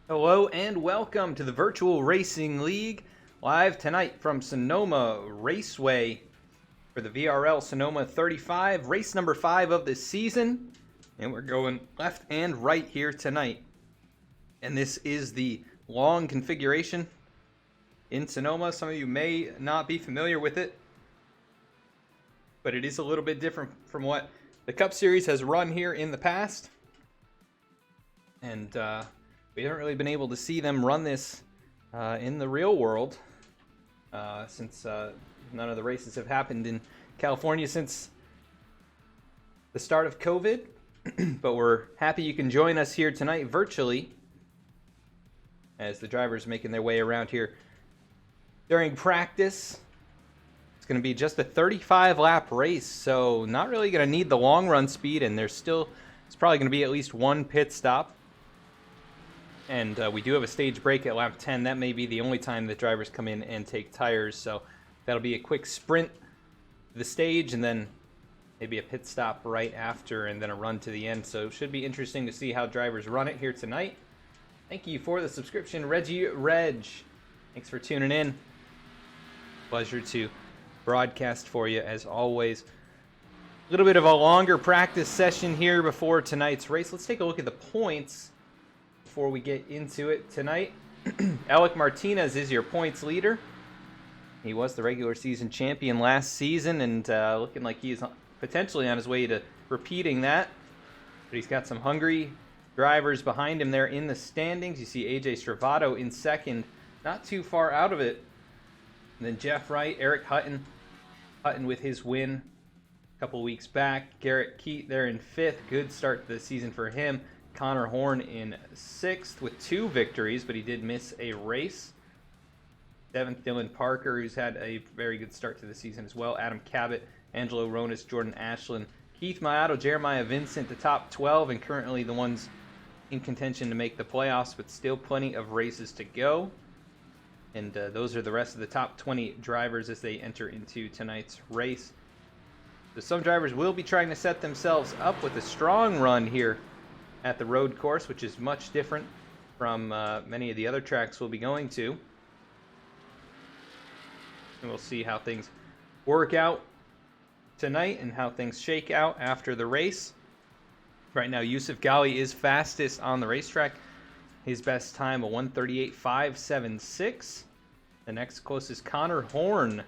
Hello and welcome to the Virtual Racing League, live tonight from Sonoma Raceway for the VRL Sonoma 35, race number 5 of the season. And we're going left and right here tonight. And this is the long configuration in Sonoma. Some of you may not be familiar with it, but it is a little bit different from what the Cup Series has run here in the past. And we haven't really been able to see them run this in the real world since none of the races have happened in California since the start of COVID. But we're happy you can join us here tonight virtually as the drivers making their way around here during practice. It's going to be just a 35-lap race, so not really going to need the long run speed, and it's probably going to be at least one pit stop. And we do have a stage break at lap 10. That may be the only time that drivers come in and take tires. So that'll be a quick sprint to the stage and then maybe a pit stop right after and then a run to the end. So it should be interesting to see how drivers run it here tonight. Thank you for the subscription, Reggie Reg. Thanks for tuning in. Pleasure to broadcast for you as always. A little bit of a longer practice session here before tonight's race. Let's take a look at the points before we get into it tonight. Alec Martinez is your points leader. He was the regular season champion last season and looking like he's potentially on his way to repeating that. But he's got some hungry drivers behind him there in the standings. You see AJ Stravato in second, not too far out of it. And then Jeff Wright, Eric Hutton with his win a couple weeks back. Garrett Keat there in fifth. Good start to the season for him. Connor Horn in sixth with 2 victories, but he did miss a race. Seventh, Dylan Parker, who's had a very good start to the season as well. Adam Cabot, Angelo Ronis, Jordan Ashland, Keith Mayato, Jeremiah Vincent, the top 12, and currently the ones in contention to make the playoffs, but still plenty of races to go. And those are the rest of the top 20 drivers as they enter into tonight's race. So some drivers will be trying to set themselves up with a strong run here at the road course, which is much different from many of the other tracks we'll be going to. And we'll see how things work out tonight and how things shake out after the race. Right now, Yusuf Ghali is fastest on the racetrack. His best time, a 1:38.576. The next closest, Connor Horn.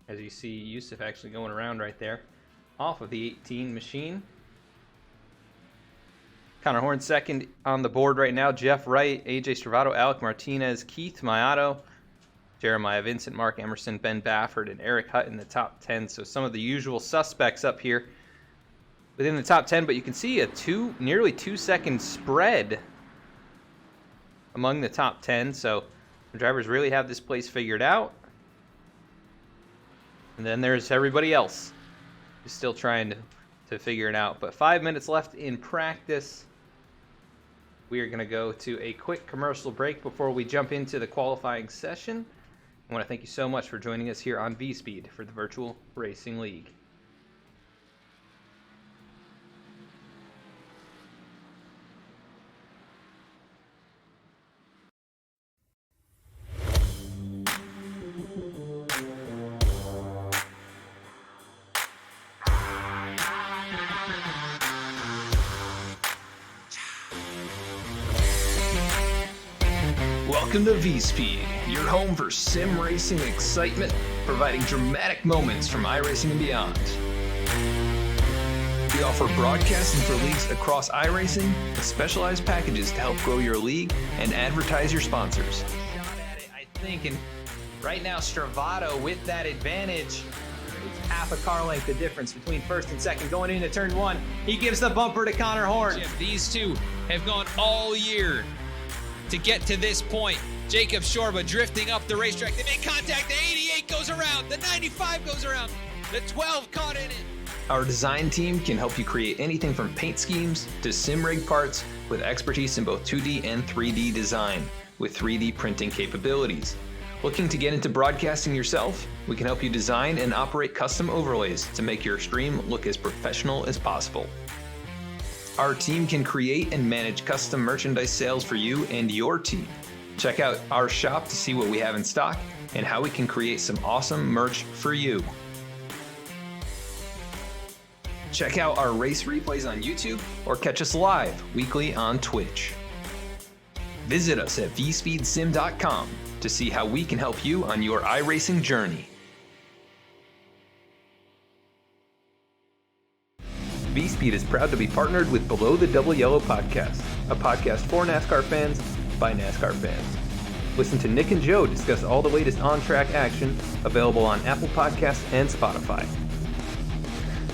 As you see, Yusuf actually going around right there off of the 18 machine. Connor Horn second on the board right now. Jeff Wright, AJ Stravato, Alec Martinez, Keith Mayato, Jeremiah Vincent, Mark Emerson, Ben Baffert, and Eric Hutton in the top 10. So some of the usual suspects up here within the top 10, but you can see a nearly 2-second spread among the top 10. So the drivers really have this place figured out. And then there's everybody else who's still trying to figure it out. But 5 minutes left in practice. We are going to go to a quick commercial break before we jump into the qualifying session. I want to thank you so much for joining us here on V-Speed for the Virtual Racing League. Welcome to V-Speed, your home for sim racing excitement, providing dramatic moments from iRacing and beyond. We offer broadcasting for leagues across iRacing with specialized packages to help grow your league and advertise your sponsors. Shot at it, I think, and right now Stravato with that advantage. It's half a car length the difference between first and second going into turn 1. He gives the bumper to Connor Horn. These two have gone all year to get to this point. Jacob Shorba drifting up the racetrack. They make contact. The 88 goes around. The 95 goes around. The 12 caught in it. Our design team can help you create anything from paint schemes to sim rig parts with expertise in both 2D and 3D design with 3D printing capabilities. Looking to get into broadcasting yourself? We can help you design and operate custom overlays to make your stream look as professional as possible. Our team can create and manage custom merchandise sales for you and your team. Check out our shop to see what we have in stock and how we can create some awesome merch for you. Check out our race replays on YouTube or catch us live weekly on Twitch. Visit us at vspeedsim.com to see how we can help you on your iRacing journey. V-Speed is proud to be partnered with Below the Double Yellow podcast, a podcast for NASCAR fans by NASCAR fans. Listen to Nick and Joe discuss all the latest on-track action, available on Apple Podcasts and Spotify.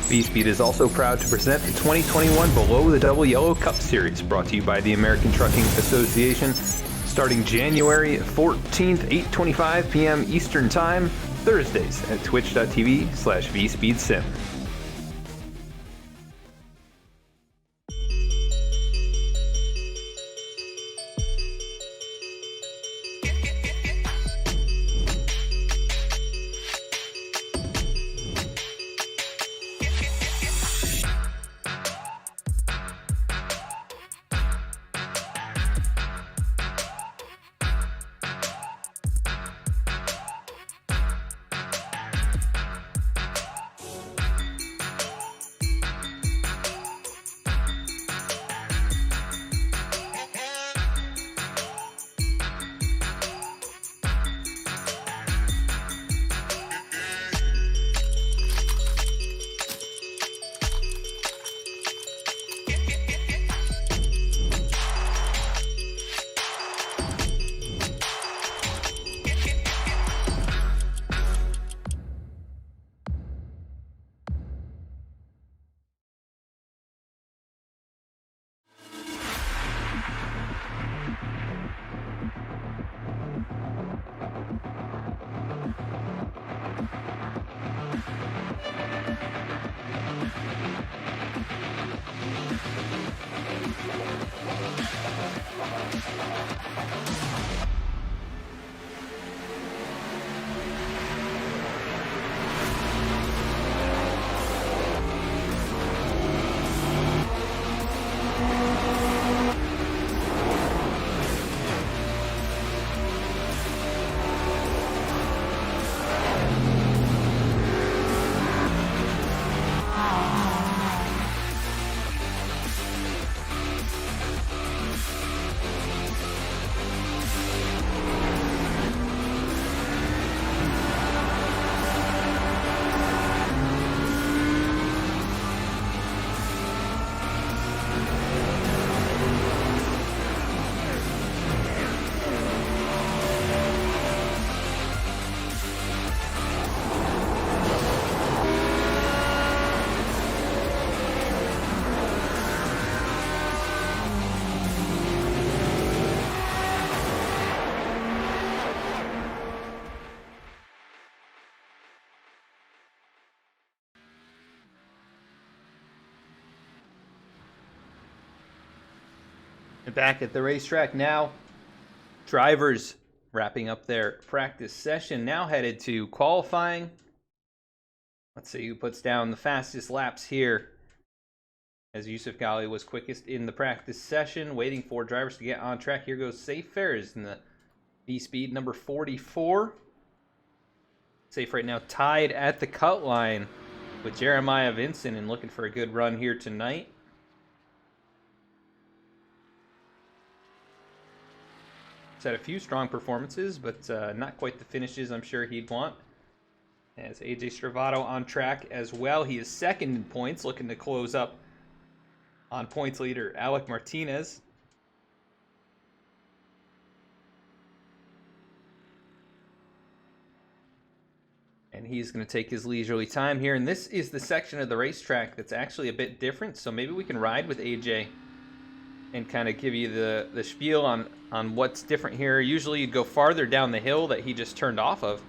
V-Speed is also proud to present the 2021 Below the Double Yellow Cup Series, brought to you by the American Trucking Association, starting January 14th, 8:25 p.m. Eastern Time, Thursdays at twitch.tv/vspeedsim. Back at the racetrack now. Drivers wrapping up their practice session, now headed to qualifying. Let's see who puts down the fastest laps here, as Yusuf Ghali was quickest in the practice session, waiting for drivers to get on track. Here goes Safe Fares in the V-Speed number 44. Safe right now tied at the cut line with Jeremiah Vincent and looking for a good run here tonight. Had a few strong performances, but not quite the finishes I'm sure he'd want. As AJ Stravato on track as well. He is second in points, looking to close up on points leader Alec Martinez. And he's going to take his leisurely time here. And this is the section of the racetrack that's actually a bit different, so maybe we can ride with AJ and kind of give you the spiel on what's different here. Usually you'd go farther down the hill that he just turned off of.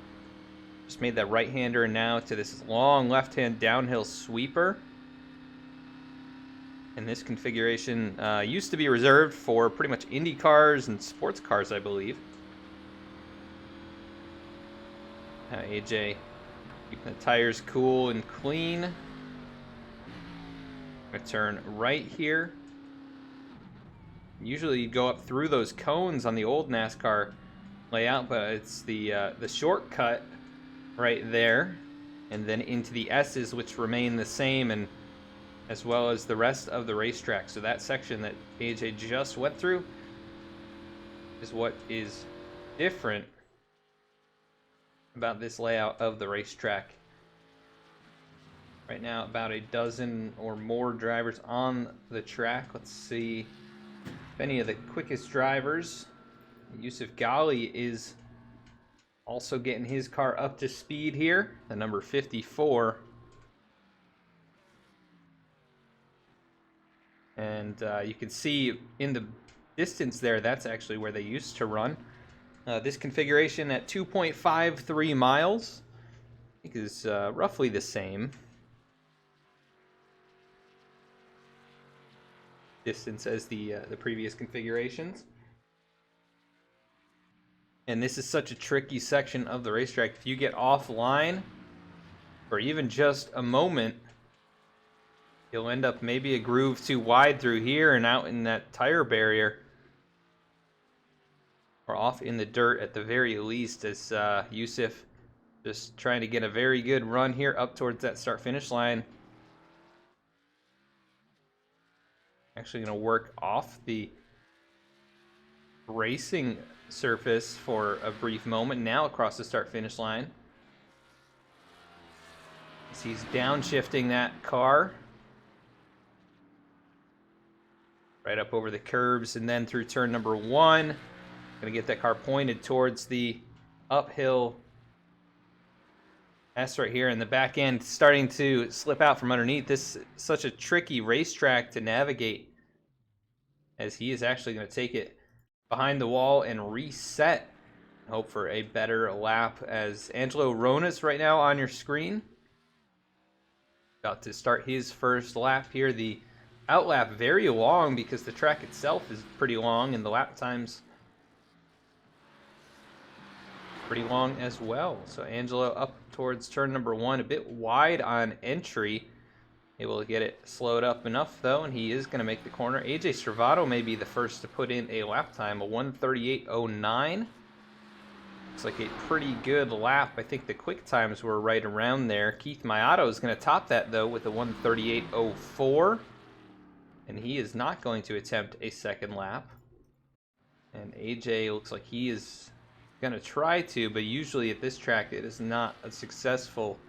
Just made that right-hander now to this long left-hand downhill sweeper. And this configuration used to be reserved for pretty much Indy cars and sports cars, I believe. AJ keeping the tires cool and clean. Gonna turn right here. Usually you go up through those cones on the old NASCAR layout, but it's the shortcut right there, and then into the S's, which remain the same, and as well as the rest of the racetrack. So that section that AJ just went through is what is different about this layout of the racetrack. Right now, about a dozen or more drivers on the track. Let's see if any of the quickest drivers. Yusuf Ghali is also getting his car up to speed here, the number 54. And you can see in the distance there, that's actually where they used to run. This configuration at 2.53 miles, I think is roughly the same distance as the previous configurations. And this is such a tricky section of the racetrack. If you get offline for even just a moment, you'll end up maybe a groove too wide through here and out in that tire barrier, or off in the dirt at the very least, as Yusuf just trying to get a very good run here up towards that start-finish line. Actually going to work off the racing surface for a brief moment, now across the start-finish line. As he's downshifting that car right up over the curbs and then through turn number 1. Going to get that car pointed towards the uphill S right here, and the back end starting to slip out from underneath. This is such a tricky racetrack to navigate, as he is actually going to take it behind the wall and reset. Hope for a better lap, as Angelo Ronas right now on your screen. About to start his first lap here. The outlap very long because the track itself is pretty long, and the lap times pretty long as well. So Angelo up towards turn number 1, a bit wide on entry. Able to get it slowed up enough though, and he is going to make the corner. AJ Servato may be the first to put in a lap time, a 1:38.09. Looks like a pretty good lap. I think the quick times were right around there. Keith Mayato is going to top that though with a 1:38.04. And he is not going to attempt a second lap. And AJ looks like he is going to try to, but usually at this track it is not a successful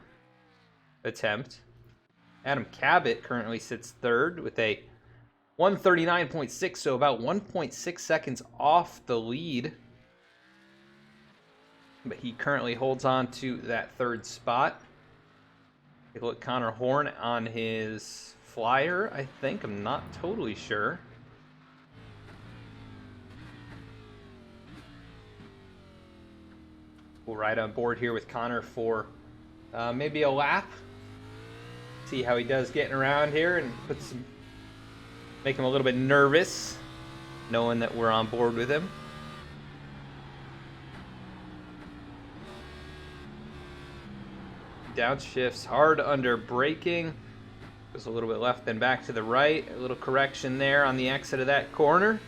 attempt. Adam Cabot currently sits third with a 1:39.6, so about 1.6 seconds off the lead. But he currently holds on to that third spot. Take a look, Connor Horn on his flyer, I think. I'm not totally sure. We'll ride on board here with Connor for maybe a lap. See how he does getting around here, and make him a little bit nervous, knowing that we're on board with him. Downshifts hard under braking. Goes a little bit left, then back to the right. A little correction there on the exit of that corner.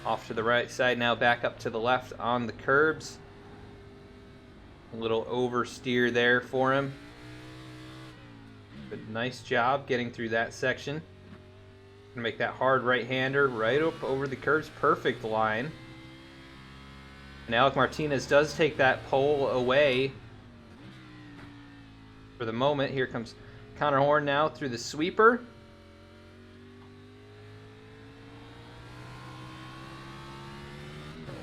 Off to the right side, now back up to the left on the curbs. A little oversteer there for him. But nice job getting through that section. Gonna make that hard right-hander right up over the curbs. Perfect line. And Alec Martinez does take that pole away for the moment. Here comes Connor Horn now through the sweeper.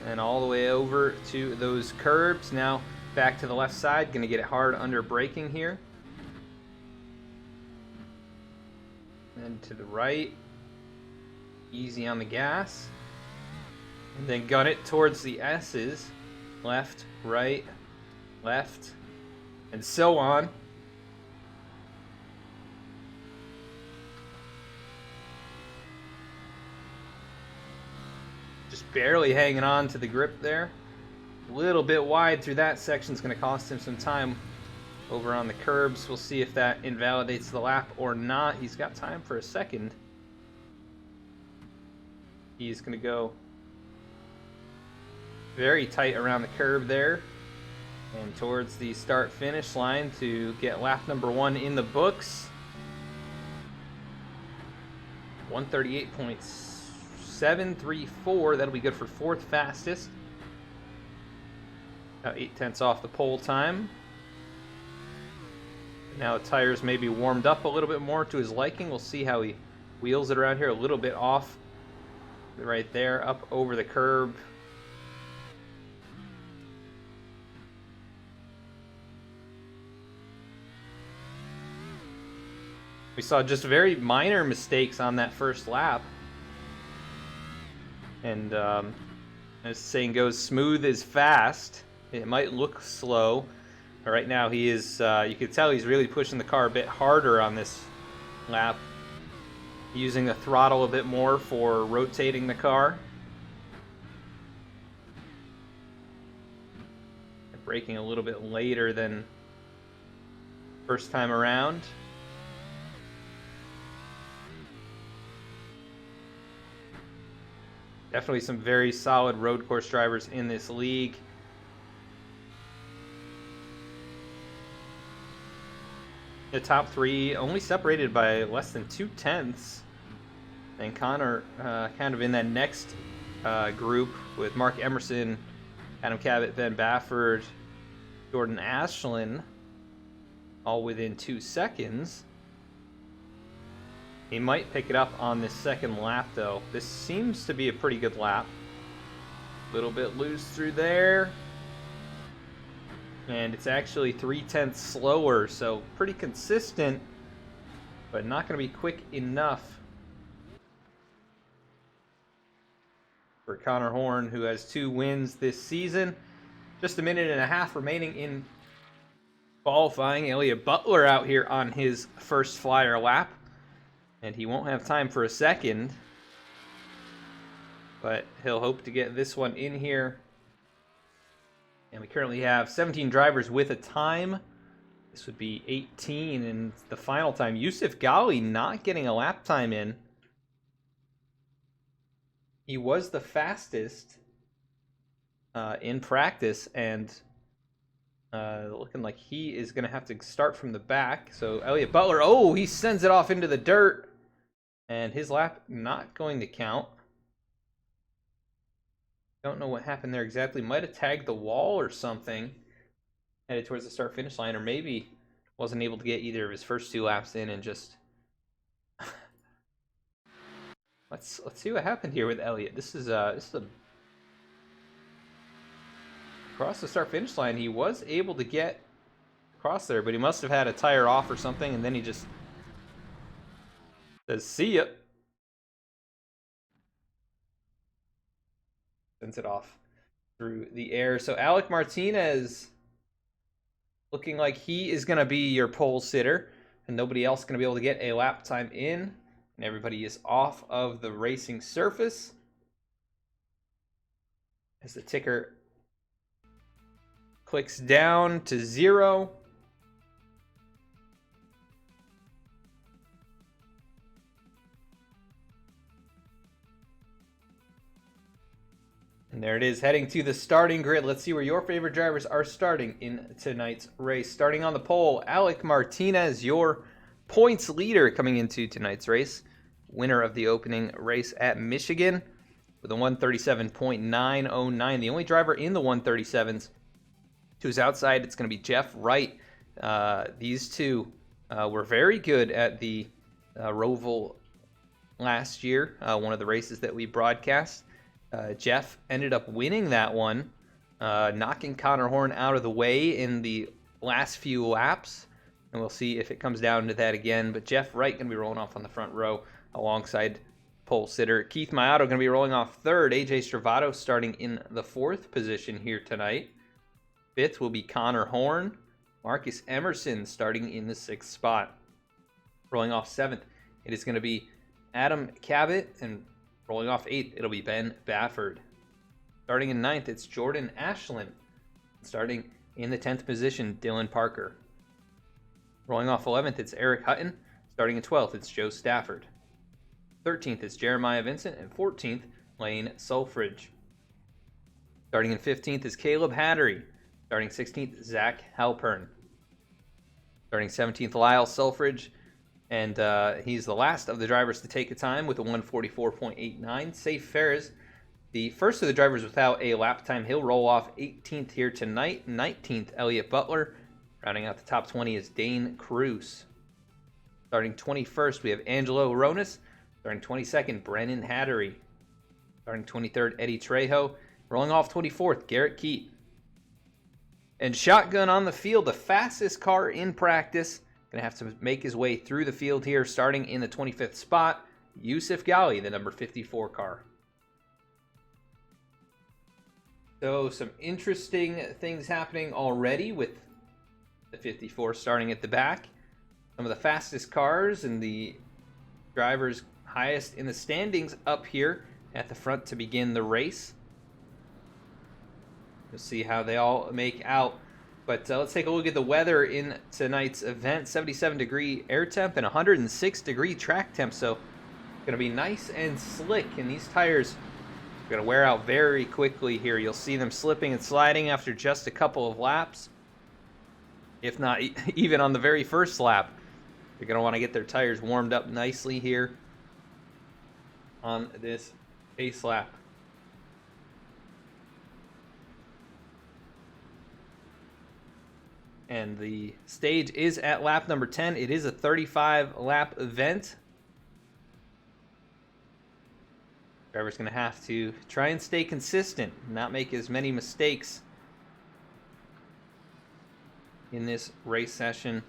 And all the way over to those curbs. Now back to the left side. Gonna get it hard under braking here. And to the right. Easy on the gas. And then gun it towards the S's. Left, right, left, and so on. Just barely hanging on to the grip there. A little bit wide through that section is going to cost him some time over on the curbs. We'll see if that invalidates the lap or not. He's got time for a second. He's going to go very tight around the curve there and towards the start-finish line to get lap number 1 in the books. 138.734. That'll be good for 4th fastest. About 0.8 off the pole time. Now the tires may be warmed up a little bit more to his liking. We'll see how he wheels it around here. A little bit off right there, up over the curb. We saw just very minor mistakes on that first lap. And as the saying goes, smooth is fast. It might look slow. But right now he is, you can tell he's really pushing the car a bit harder on this lap. Using the throttle a bit more for rotating the car. Braking a little bit later than first time around. Definitely some very solid road course drivers in this league. The top 3 only separated by less than 0.2. And Connor kind of in that next group with Mark Emerson, Adam Cabot, Ben Bafford, Jordan Ashland, all within 2 seconds. He might pick it up on this second lap, though. This seems to be a pretty good lap. A little bit loose through there. And it's actually 0.3 slower, so pretty consistent, but not going to be quick enough for Connor Horn, who has 2 wins this season. Just 1.5 minutes remaining in qualifying. Elliott Butler out here on his first flyer lap. And he won't have time for a second. But he'll hope to get this one in here. And we currently have 17 drivers with a time. This would be 18 in the final time. Yusuf Ghali not getting a lap time in. He was the fastest in practice, and looking like he is going to have to start from the back. So Elliott Butler, oh, he sends it off into the dirt. And his lap not going to count. Don't know what happened there exactly. Might have tagged the wall or something. Headed towards the start-finish line, or maybe wasn't able to get either of his first 2 laps in and just... Let's see what happened here with Elliott. This is a across the start-finish line. He was able to get across there, but he must have had a tire off or something, and then he just says, "See ya." Sends it off through the air. So Alec Martinez looking like he is going to be your pole sitter, and nobody else going to be able to get a lap time in. And everybody is off of the racing surface as the ticker clicks down to 0. And there it is, heading to the starting grid. Let's see where your favorite drivers are starting in tonight's race. Starting on the pole, Alec Martinez, your points leader coming into tonight's race. Winner of the opening race at Michigan with a 137.909. The only driver in the 137s who's outside, it's going to be Jeff Wright. These two were very good at the Roval last year, one of the races that we broadcast. Jeff ended up winning that one, knocking Connor Horn out of the way in the last few laps. And we'll see if it comes down to that again. But Jeff Wright going to be rolling off on the front row alongside pole sitter Keith Mayato going to be rolling off third. AJ Stravato starting in the 4th position here tonight. 5th will be Connor Horn. Marcus Emerson starting in the 6th spot. Rolling off 7th, it is going to be Adam Cabot, and rolling off 8th, it'll be Ben Bafford. Starting in 9th, it's Jordan Ashland. Starting in the 10th position, Dylan Parker. Rolling off 11th, it's Eric Hutton. Starting in 12th, it's Joe Stafford. 13th is Jeremiah Vincent, and 14th Lane Sulfridge. Starting in 15th is Caleb Hattery. Starting 16th, Zach Halpern. Starting 17th, Lyle Sulfridge. And he's the last of the drivers to take a time with a 144.89. Safe Ferris, the first of the drivers without a lap time. He'll roll off 18th here tonight. 19th, Elliott Butler. Rounding out the top 20 is Dane Cruz. Starting 21st, we have Angelo Aronis. Starting 22nd, Brennan Hattery. Starting 23rd, Eddie Trejo. Rolling off 24th, Garrett Keat. And shotgun on the field, the fastest car in practice. Going to have to make his way through the field here, starting in the 25th spot. Yusuf Ghali, the number 54 car. So some interesting things happening already with the 54 starting at the back. Some of the fastest cars and the drivers highest in the standings up here at the front to begin the race. We'll see how they all make out. But let's take a look at the weather in tonight's event. 77-degree air temp and 106-degree track temp. So going to be nice and slick. And these tires are going to wear out very quickly here. You'll see them slipping and sliding after just a couple of laps. If not even on the very first lap. They're going to want to get their tires warmed up nicely here on this pace lap. And the stage is at lap number 10. It is a 35-lap event. Driver's going to have to try and stay consistent, not make as many mistakes in this race session.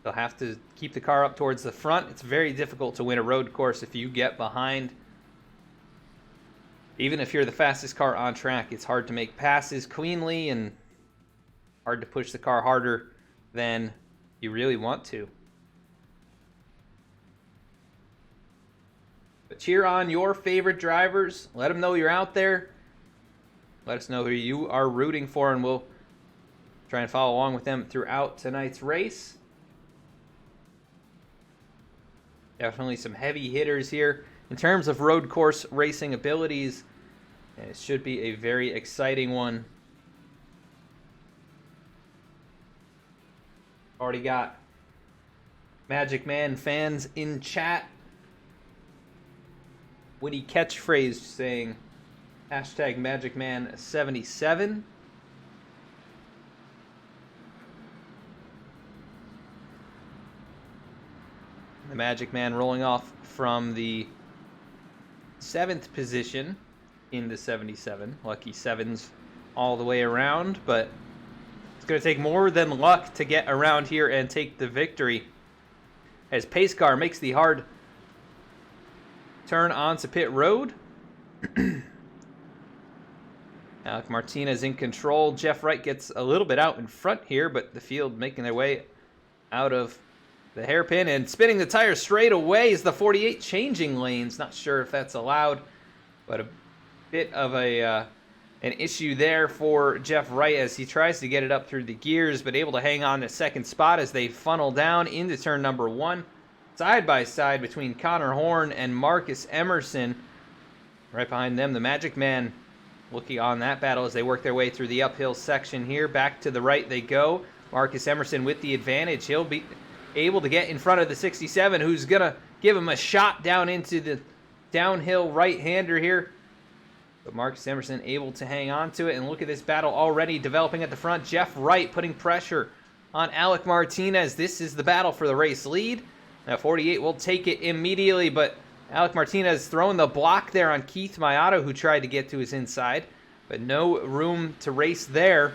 They'll have to keep the car up towards the front. It's very difficult to win a road course if you get behind. Even if you're the fastest car on track, it's hard to make passes cleanly and hard to push the car harder than you really want to. But cheer on your favorite drivers. Let them know you're out there. Let us know who you are rooting for, and we'll try and follow along with them throughout tonight's race. Definitely some heavy hitters here. In terms of road course racing abilities, and it should be a very exciting one. Already got Magic Man fans in chat. Witty catchphrase saying hashtag MagicMan77. The Magic Man rolling off from the 7th position into 77. Lucky sevens all the way around, but it's going to take more than luck to get around here and take the victory. As Pace Car makes the hard turn onto pit road. Alec Martinez in control. Jeff Wright gets a little bit out in front here, but the field making their way out of the hairpin and spinning the tires straight away is the 48, changing lanes. Not sure if that's allowed, but a bit of an issue there for Jeff Wright as he tries to get it up through the gears, but able to hang on to second spot as they funnel down into turn number 1. Side by side between Connor Horn and Marcus Emerson. Right behind them, the Magic Man looking on that battle as they work their way through the uphill section here. Back to the right they go. Marcus Emerson with the advantage. He'll be able to get in front of the 67, who's going to give him a shot down into the downhill right-hander here. But Marcus Emerson able to hang on to it, and look at this battle already developing at the front. Jeff Wright putting pressure on Alec Martinez. This is the battle for the race lead. Now 48 will take it immediately, but Alec Martinez throwing the block there on Keith Mayato, who tried to get to his inside, but no room to race there.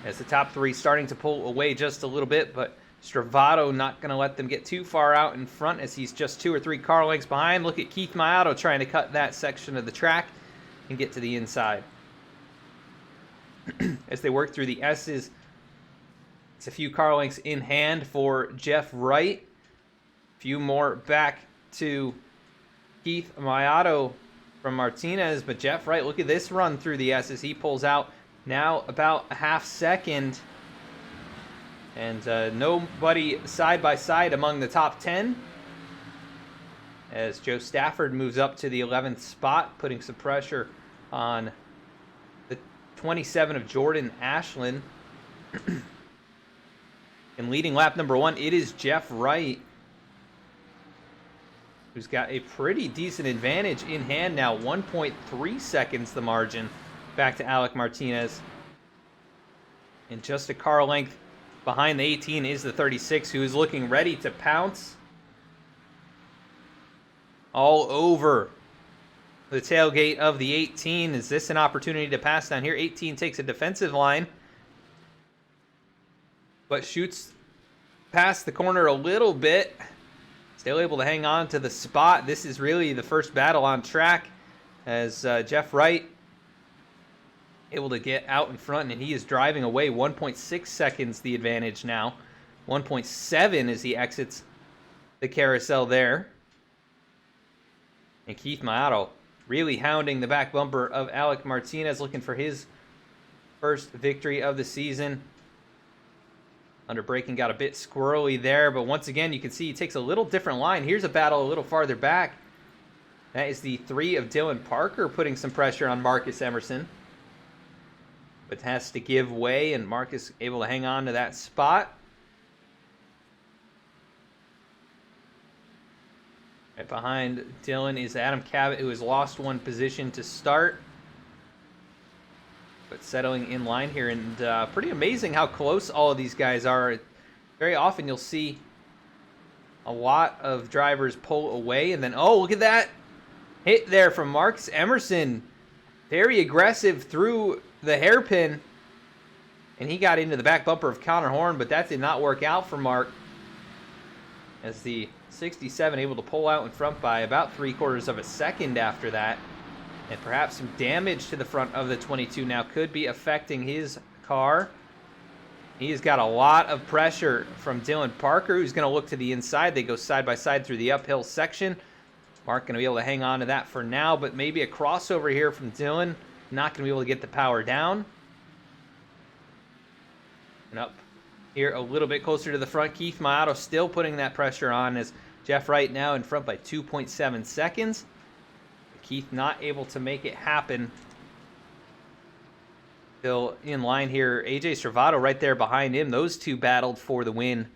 As the top three starting to pull away just a little bit, but Stravato not going to let them get too far out in front as he's just 2 or 3 car lengths behind. Look at Keith Mayato trying to cut that section of the track and get to the inside. As they work through the S's, it's a few car lengths in hand for Jeff Wright. A few more back to Keith Mayato from Martinez, but Jeff Wright, look at this run through the S's. He pulls out now about a half second. And nobody side by side among the top 10. as Joe Stafford moves up to the 11th spot, putting some pressure on the 27 of Jordan Ashland. And leading lap number 1, it is Jeff Wright, who's got a pretty decent advantage in hand now. 1.3 seconds the margin back to Alec Martinez. And just a car length behind the 18 is the 36, who is looking ready to pounce all over the tailgate of the 18. Is this an opportunity to pass down here? 18 takes a defensive line, but shoots past the corner a little bit. Still able to hang on to the spot. This is really the first battle on track, as Jeff Wright able to get out in front, and he is driving away. 1.6 seconds the advantage now. 1.7 as he exits the carousel there. And Keith Maotto really hounding the back bumper of Alec Martinez, looking for his first victory of the season. Under braking got a bit squirrely there, but once again you can see he takes a little different line. Here's a battle a little farther back. That is the 3 of Dylan Parker putting some pressure on Marcus Emerson, but has to give way, and Marcus able to hang on to that spot. Right behind Dylan is Adam Cabot, who has lost one position to start, but settling in line here. And pretty amazing how close all of these guys are. Very often you'll see a lot of drivers pull away, and then, oh, look at that hit there from Marcus Emerson. Very aggressive through the hairpin, and he got into the back bumper of Connor Horn, but that did not work out for Mark, as the 67 able to pull out in front by about 3/4 of a second after that. And perhaps some damage to the front of the 22 now could be affecting his car. He's got a lot of pressure from Dylan Parker, who's going to look to the inside. They go side by side through the uphill section. Mark going to be able to hang on to that for now, but maybe a crossover here from Dylan. Not going to be able to get the power down. And up here a little bit closer to the front, Keith Maotto still putting that pressure on, as Jeff Wright now in front by 2.7 seconds. Keith not able to make it happen. Still in line here, AJ Stravato right there behind him. Those two battled for the win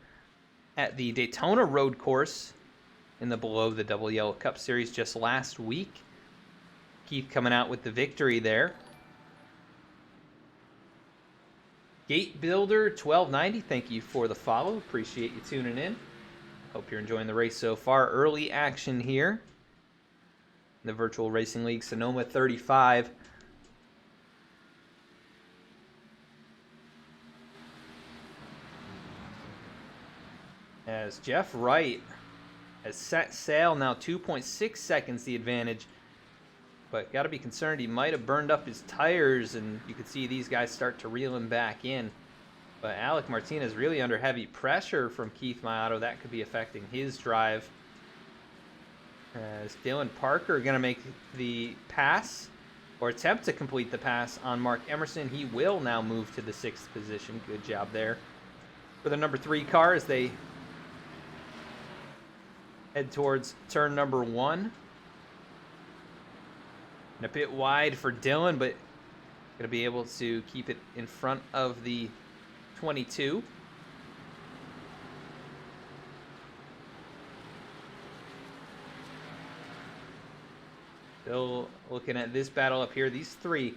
at the Daytona Road Course in the Below the Double Yellow Cup Series just last week. Keith coming out with the victory there. Gate Builder 1290, thank you for the follow. Appreciate you tuning in. Hope you're enjoying the race so far. Early action here in the Virtual Racing League Sonoma 35. As Jeff Wright has set sail now, 2.6 seconds the advantage, but got to be concerned he might have burned up his tires, and you could see these guys start to reel him back in. But Alec Martinez really under heavy pressure from Keith Maotto. That could be affecting his drive. As Dylan Parker going to make the pass, or attempt to complete the pass on Mark Emerson. He will now move to the 6th position. Good job there for the number 3 car as they head towards turn number 1. And a bit wide for Dylan, but going to be able to keep it in front of the 22. Still looking at this battle up here. These 3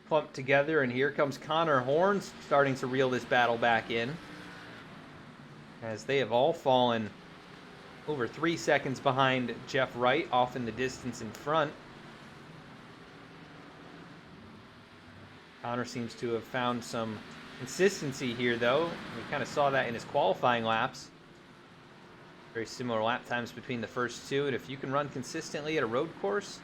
clumped together, and here comes Connor Horn starting to reel this battle back in, as they have all fallen over 3 seconds behind Jeff Wright, off in the distance in front. Connor seems to have found some consistency here, though. We kind of saw that in his qualifying laps. Very similar lap times between the first 2, and if you can run consistently at a road course,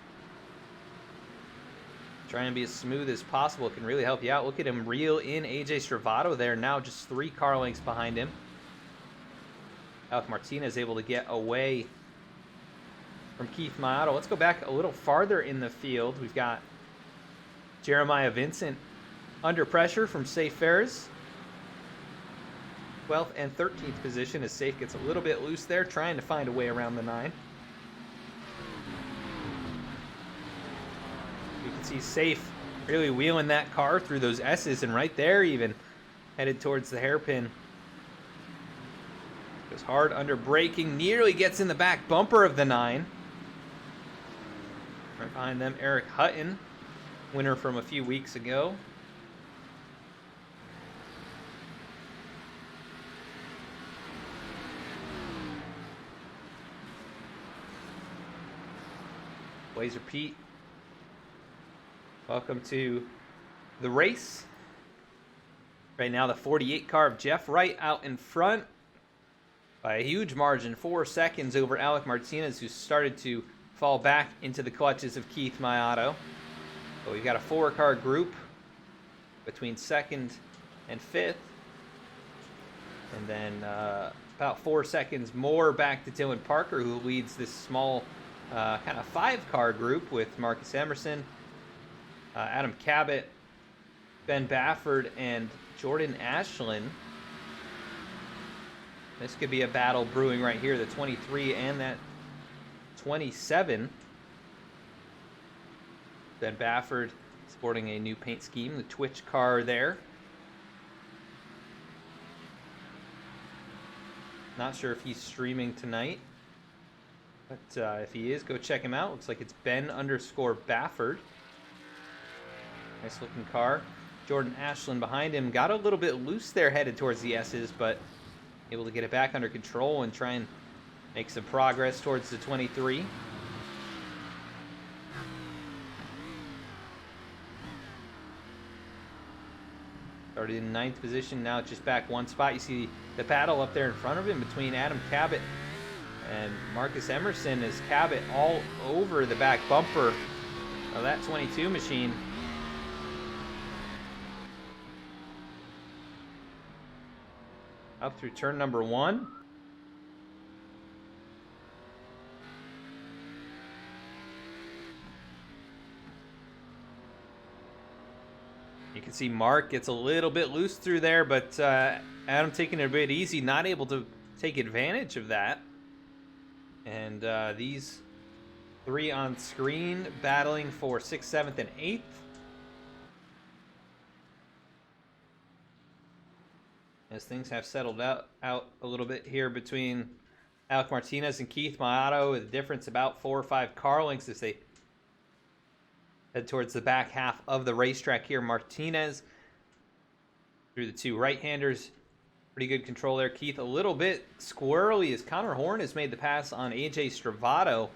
try and be as smooth as possible, it can really help you out. Look at him reel in AJ Stravato there, now just 3 car lengths behind him. Alec Martinez able to get away from Keith Maotto. Let's go back a little farther in the field. We've got Jeremiah Vincent under pressure from Safe Ferris. 12th and 13th position as Safe gets a little bit loose there, trying to find a way around the 9. thinks he's safe, really wheeling that car through those S's, and right there even headed towards the hairpin. Goes hard under braking, nearly gets in the back bumper of the 9. Right behind them, Eric Hutton, winner from a few weeks ago. Blazer Pete, welcome to the race. Right now, the 48 car of Jeff Wright out in front by a huge margin, 4 seconds over Alec Martinez, who started to fall back into the clutches of Keith Mayato. So we've got a 4-car group between 2nd and 5th. And then about 4 seconds more back to Dylan Parker, who leads this small kind of 5-car group with Marcus Emerson, Adam Cabot, Ben Bafford, and Jordan Ashland. This could be a battle brewing right here, the 23 and that 27. Ben Bafford sporting a new paint scheme, the Twitch car there. Not sure if he's streaming tonight, but if he is, go check him out. Looks like it's Ben_Bafford. Nice looking car. Jordan Ashland behind him. Got a little bit loose there headed towards the S's, but able to get it back under control and try and make some progress towards the 23. Started in 9th position, now just back 1 spot. You see the battle up there in front of him between Adam Cabot and Marcus Emerson, as Cabot all over the back bumper of that 22 machine. Up through turn number 1. You can see Mark gets a little bit loose through there, but Adam taking it a bit easy, not able to take advantage of that. And these 3 on screen battling for 6th, 7th, and 8th. As things have settled out a little bit here between Alec Martinez and Keith Mayato, with a difference about 4 or 5 car lengths as they head towards the back half of the racetrack here. Martinez through the 2 right-handers. Pretty good control there. Keith a little bit squirrely as Connor Horn has made the pass on AJ Stravato.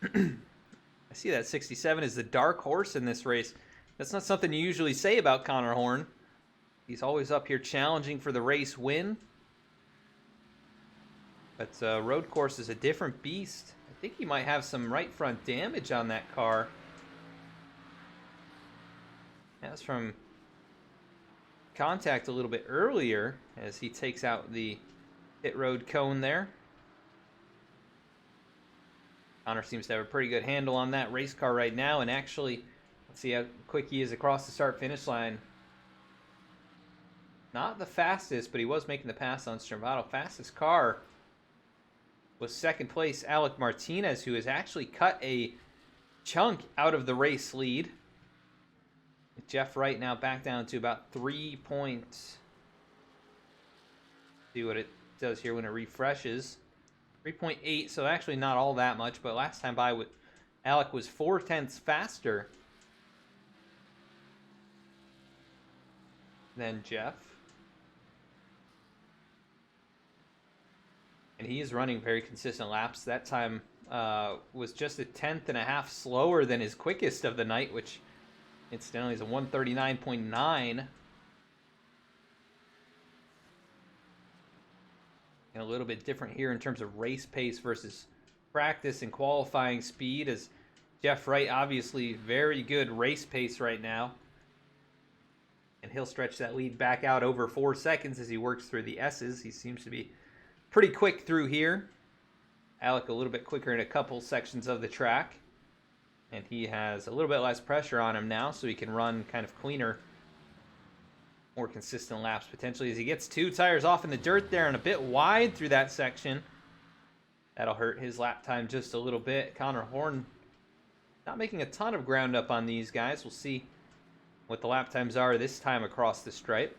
I see that 67 is the dark horse in this race. That's not something you usually say about Connor Horn. He's always up here challenging for the race win. But road course is a different beast. I think he might have some right front damage on that car. That's from contact a little bit earlier as he takes out the pit road cone there. Connor seems to have a pretty good handle on that race car right now, and actually, let's see how quick he is across the start-finish line. Not the fastest, but he was making the pass on Stravato. Fastest car was 2nd place Alec Martinez, who has actually cut a chunk out of the race lead. Jeff Wright now back down to about 3 points. See what it does here when it refreshes. 3.8, so actually not all that much, but last time by with Alec was 0.4 faster than Jeff. And he is running very consistent laps. That time was just 1/10.5 slower than his quickest of the night, which incidentally is a 1:39.9. And a little bit different here in terms of race pace versus practice and qualifying speed, as Jeff Wright obviously very good race pace right now. And he'll stretch that lead back out over 4 seconds as he works through the S's. He seems to be pretty quick through here. Alec a little bit quicker in a couple sections of the track. And he has a little bit less pressure on him now, so he can run kind of cleaner, more consistent laps potentially, as he gets 2 tires off in the dirt there and a bit wide through that section. That'll hurt his lap time just a little bit. Connor Horn Not making a ton of ground up on these guys. We'll see what the lap times are this time across the stripe.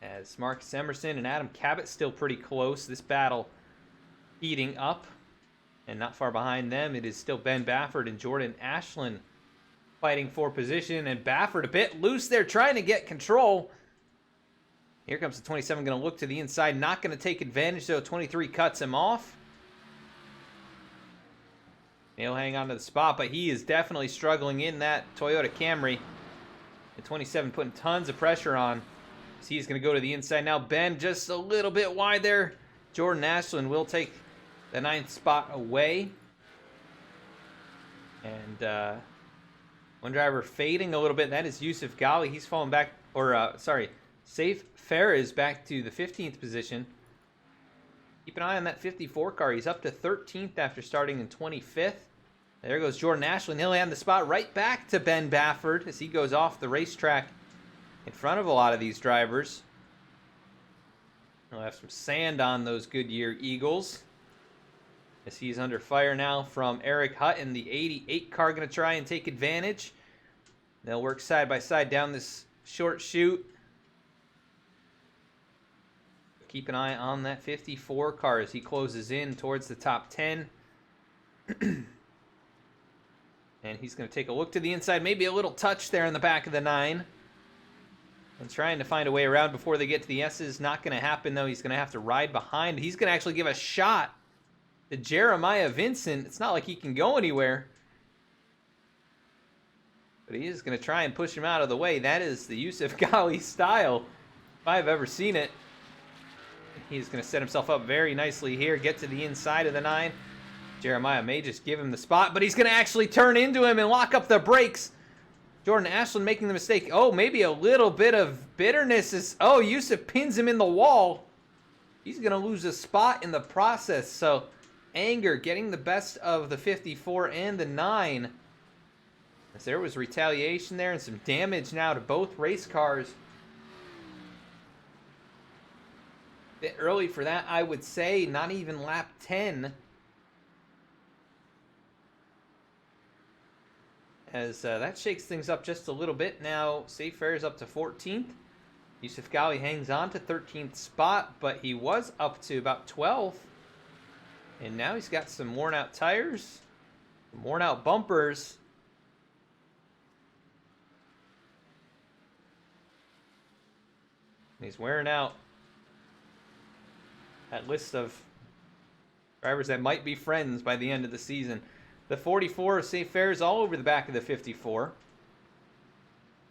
As Marcus Emerson and Adam Cabot still pretty close. This battle heating up. And not far behind them, it is still Ben Baffert and Jordan Ashland fighting for position. And Baffert a bit loose there, trying to get control. Here comes the 27, going to look to the inside. Not going to take advantage, though. 23 cuts him off. He'll hang on to the spot, but he is definitely struggling in that Toyota Camry. The 27 putting tons of pressure on. So he's going to go to the inside now. Ben just a little bit wide there. Jordan Ashland will take the 9th spot away. And one driver fading a little bit. That is Yusuf Ghali. He's falling back, Safe Ferris back to the 15th position. Keep an eye on that 54 car. He's up to 13th after starting in 25th. There goes Jordan Ashland. He'll hand the spot right back to Ben Baffert as he goes off the racetrack in front of a lot of these drivers. He'll have some sand on those Goodyear Eagles as he's under fire now from Eric Hutton. The 88 car going to try and take advantage. They'll work side by side down this short chute. Keep an eye on that 54 car as he closes in towards the top 10. And he's going to take a look to the inside. Maybe a little touch there in the back of the 9. And trying to find a way around before they get to the S's. Not going to happen, though. He's going to have to ride behind. He's going to actually give a shot to Jeremiah Vincent. It's not like he can go anywhere. But he is going to try and push him out of the way. That is the Yusuf Ghali style, if I've ever seen it. He's going to set himself up very nicely here. Get to the inside of the 9. Jeremiah may just give him the spot, but he's going to actually turn into him and lock up the brakes. Jordan Ashland making the mistake. Oh, maybe a little bit of bitterness. Yusuf pins him in the wall. He's going to lose a spot in the process. So anger getting the best of the 54 and the 9. As there was retaliation there and some damage now to both race cars. Bit early for that, I would say. Not even lap 10. As that shakes things up just a little bit. Now, Safe Fair's up to 14th. Yusuf Ghali hangs on to 13th spot, but he was up to about 12th. And now he's got some worn out tires, some worn out bumpers. And he's wearing out that list of drivers that might be friends by the end of the season. The 44 of Safe Fair is all over the back of the 54.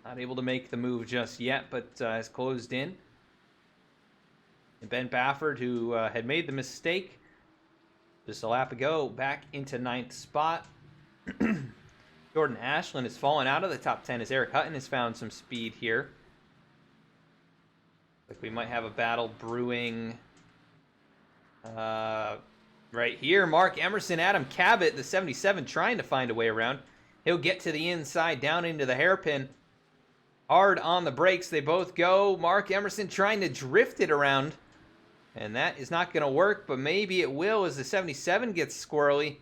Not able to make the move just yet, but has closed in. And Ben Baffert, who had made the mistake just a lap ago, back into 9th spot. Jordan Ashland has fallen out of the top 10 as Eric Hutton has found some speed here. Like we might have a battle brewing right here. Mark Emerson, Adam Cabot, the 77, trying to find a way around. He'll get to the inside, down into the hairpin. Hard on the brakes, they both go. Mark Emerson trying to drift it around. And that is not going to work, but maybe it will as the 77 gets squirrely.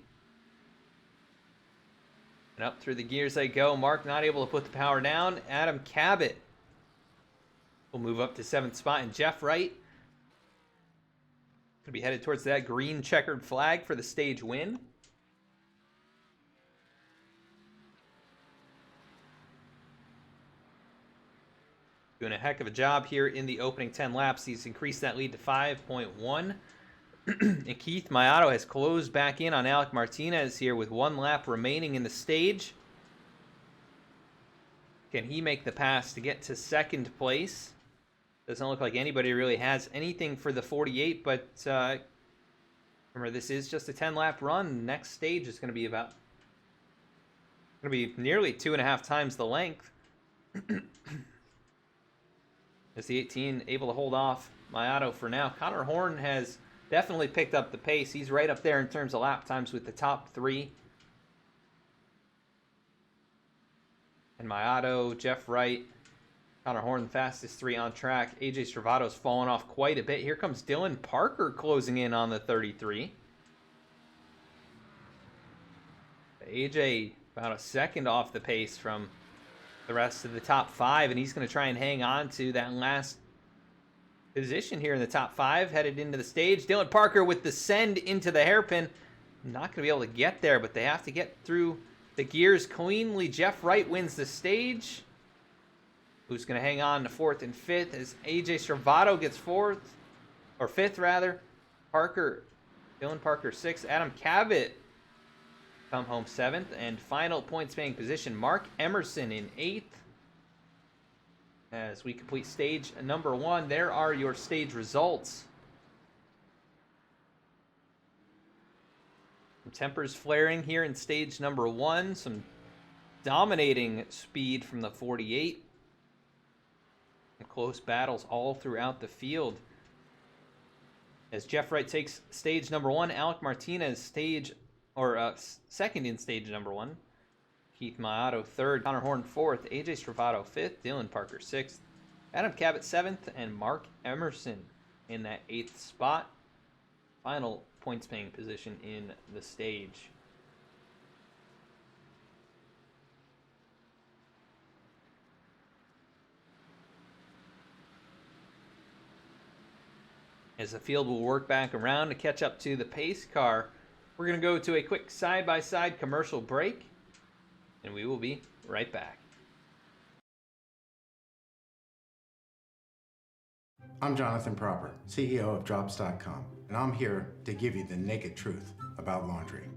And up through the gears they go. Mark not able to put the power down. Adam Cabot will move up to 7th spot. And Jeff Wright going to be headed towards that green checkered flag for the stage win. Doing a heck of a job here in the opening 10 laps. He's increased that lead to 5.1. And Keith Mayato has closed back in on Alec Martinez here with 1 lap remaining in the stage. Can he make the pass to get to 2nd place? Doesn't look like anybody really has anything for the 48, but remember, this is just a 10-lap run. Next stage is going to be nearly 2.5 times the length. As the 18 able to hold off Mayato for now. Connor Horn has definitely picked up the pace. He's right up there in terms of lap times with the top 3. And Mayato, Jeff Wright, Connor Horn, the fastest 3 on track. AJ Stravato's fallen off quite a bit. Here comes Dylan Parker closing in on the 33. AJ about a second off the pace from the rest of the top 5, and he's going to try and hang on to that last position here in the top 5, headed into the stage. Dylan Parker with the send into the hairpin. Not going to be able to get there, but they have to get through the gears cleanly. Jeff Wright wins the stage. Who's going to hang on to 4th and 5th as AJ Stravato gets 4th, or 5th rather. Dylan Parker 6th. Adam Cabot come home 7th. And final points paying position, Mark Emerson in 8th. As we complete stage number 1, there are your stage results. Some tempers flaring here in stage number 1. Some dominating speed from the 48. Some close battles all throughout the field. As Jeff Wright takes stage number 1, Alec Martinez second in stage number 1. Keith Maato 3rd, Connor Horn 4th, AJ Stravato 5th, Dylan Parker 6th, Adam Cabot 7th, and Mark Emerson in that 8th spot. Final points paying position in the stage. As the field will work back around to catch up to the pace car, we're going to go to a quick side-by-side commercial break, and we will be right back. I'm Jonathan Proper, CEO of Drops.com, and I'm here to give you the naked truth about laundry.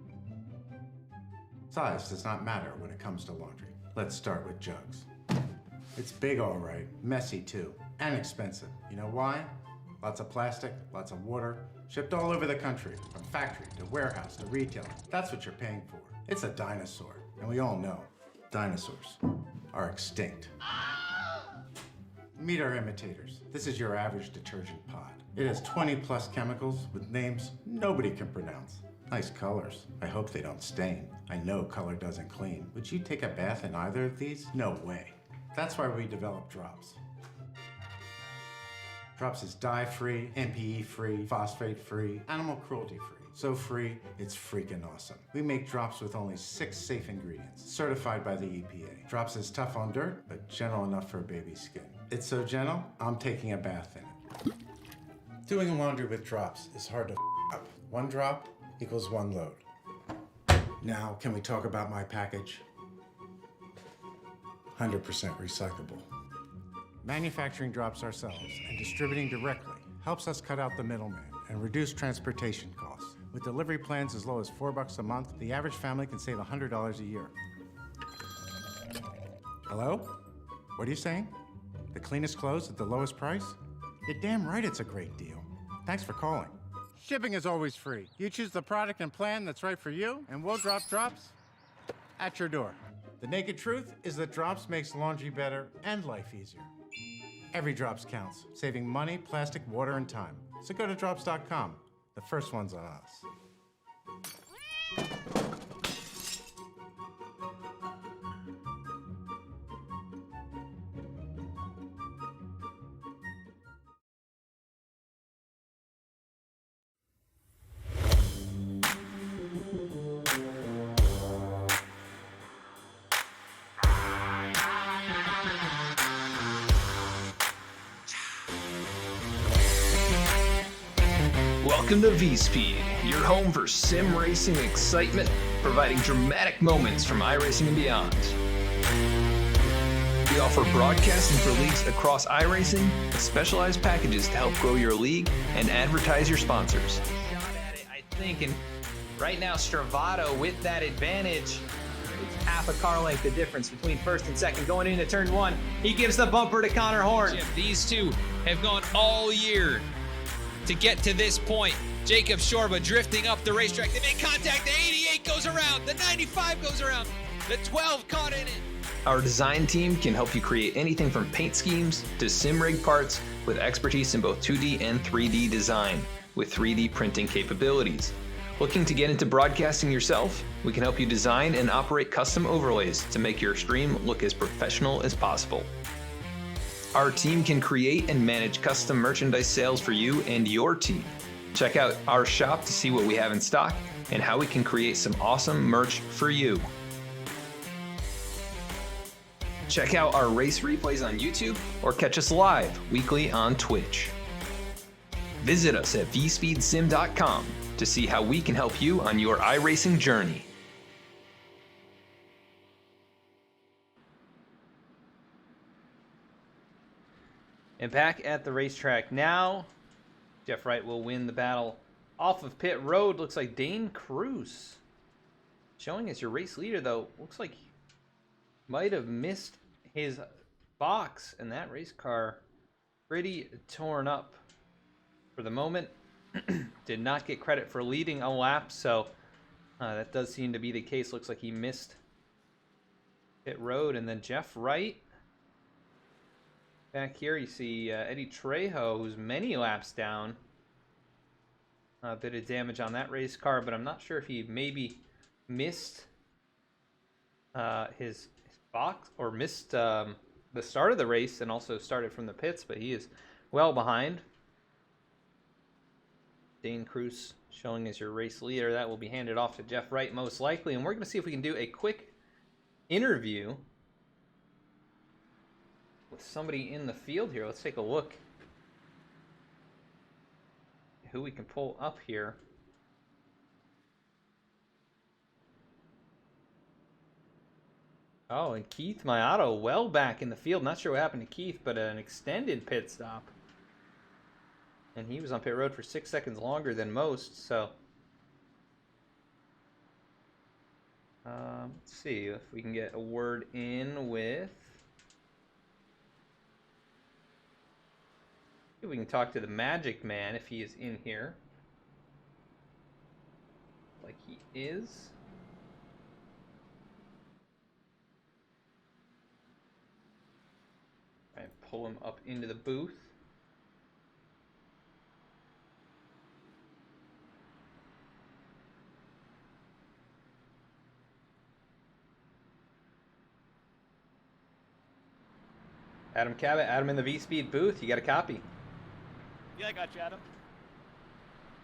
Size does not matter when it comes to laundry. Let's start with jugs. It's big all right, messy too, and expensive. You know why? Lots of plastic, lots of water, shipped all over the country, from factory to warehouse to retailer. That's what you're paying for. It's a dinosaur, and we all know dinosaurs are extinct. Meet our imitators. This is your average detergent pod. It has 20 plus chemicals with names nobody can pronounce. Nice colors. I hope they don't stain. I know color doesn't clean. Would you take a bath in either of these? No way. That's why we developed Drops. Drops is dye-free, MPE-free, phosphate-free, animal cruelty-free. So free, it's freaking awesome. We make Drops with only 6 safe ingredients, certified by the EPA. Drops is tough on dirt, but gentle enough for a baby's skin. It's so gentle, I'm taking a bath in it. Doing laundry with Drops is hard to up. 1 drop equals 1 load. Now, can we talk about my package? 100% recyclable. Manufacturing Drops ourselves and distributing directly helps us cut out the middleman and reduce transportation costs. With delivery plans as low as $4 a month, the average family can save $100 a year. Hello? What are you saying? The cleanest clothes at the lowest price? You're damn right it's a great deal. Thanks for calling. Shipping is always free. You choose the product and plan that's right for you, and we'll drop Drops at your door. The naked truth is that Drops makes laundry better and life easier. Every Drops counts, saving money, plastic, water, and time. So go to Drops.com. The first one's on us. Welcome to V-Speed, your home for sim racing excitement, providing dramatic moments from iRacing and beyond. We offer broadcasting for leagues across iRacing with specialized packages to help grow your league and advertise your sponsors. Shot at it, I think, and right now Stravato with that advantage. It's half a car length the difference between first and second going into turn 1. He gives the bumper to Connor Horn. Jim, these two have gone all year to get to this point. Jacob Shorba drifting up the racetrack. They make contact. The 88 goes around. The 95 goes around. The 12 caught in it. Our design team can help you create anything from paint schemes to sim rig parts with expertise in both 2D and 3D design with 3D printing capabilities. Looking to get into broadcasting yourself? We can help you design and operate custom overlays to make your stream look as professional as possible. Our team can create and manage custom merchandise sales for you and your team. Check out our shop to see what we have in stock and how we can create some awesome merch for you. Check out our race replays on YouTube or catch us live weekly on Twitch. Visit us at vspeedsim.com to see how we can help you on your iRacing journey. And back at the racetrack now, Jeff Wright will win the battle off of pit road. Looks like Dane Cruz showing as your race leader, though. Looks like he might have missed his box, and that race car pretty torn up for the moment. Did not get credit for leading a lap, so that does seem to be the case. Looks like he missed pit road. And then Jeff Wright. Back here you see Eddie Trejo, who's many laps down. A bit of damage on that race car, but I'm not sure if he maybe missed his box or missed the start of the race and also started from the pits, but he is well behind. Dane Cruz showing as your race leader. That will be handed off to Jeff Wright most likely, and we're going to see if we can do a quick interview with somebody in the field here. Let's take a look who we can pull up here. Oh, and Keith Mayato well back in the field. Not sure what happened to Keith, but an extended pit stop. And he was on pit road for 6 seconds longer than most, so let's see if we can get a word in with... We can talk to the Magic Man if he is in here. Like he is. Try and pull him up into the booth. Adam Cabot, Adam in the V-Speed booth. You got a copy? Yeah, I got you, Adam.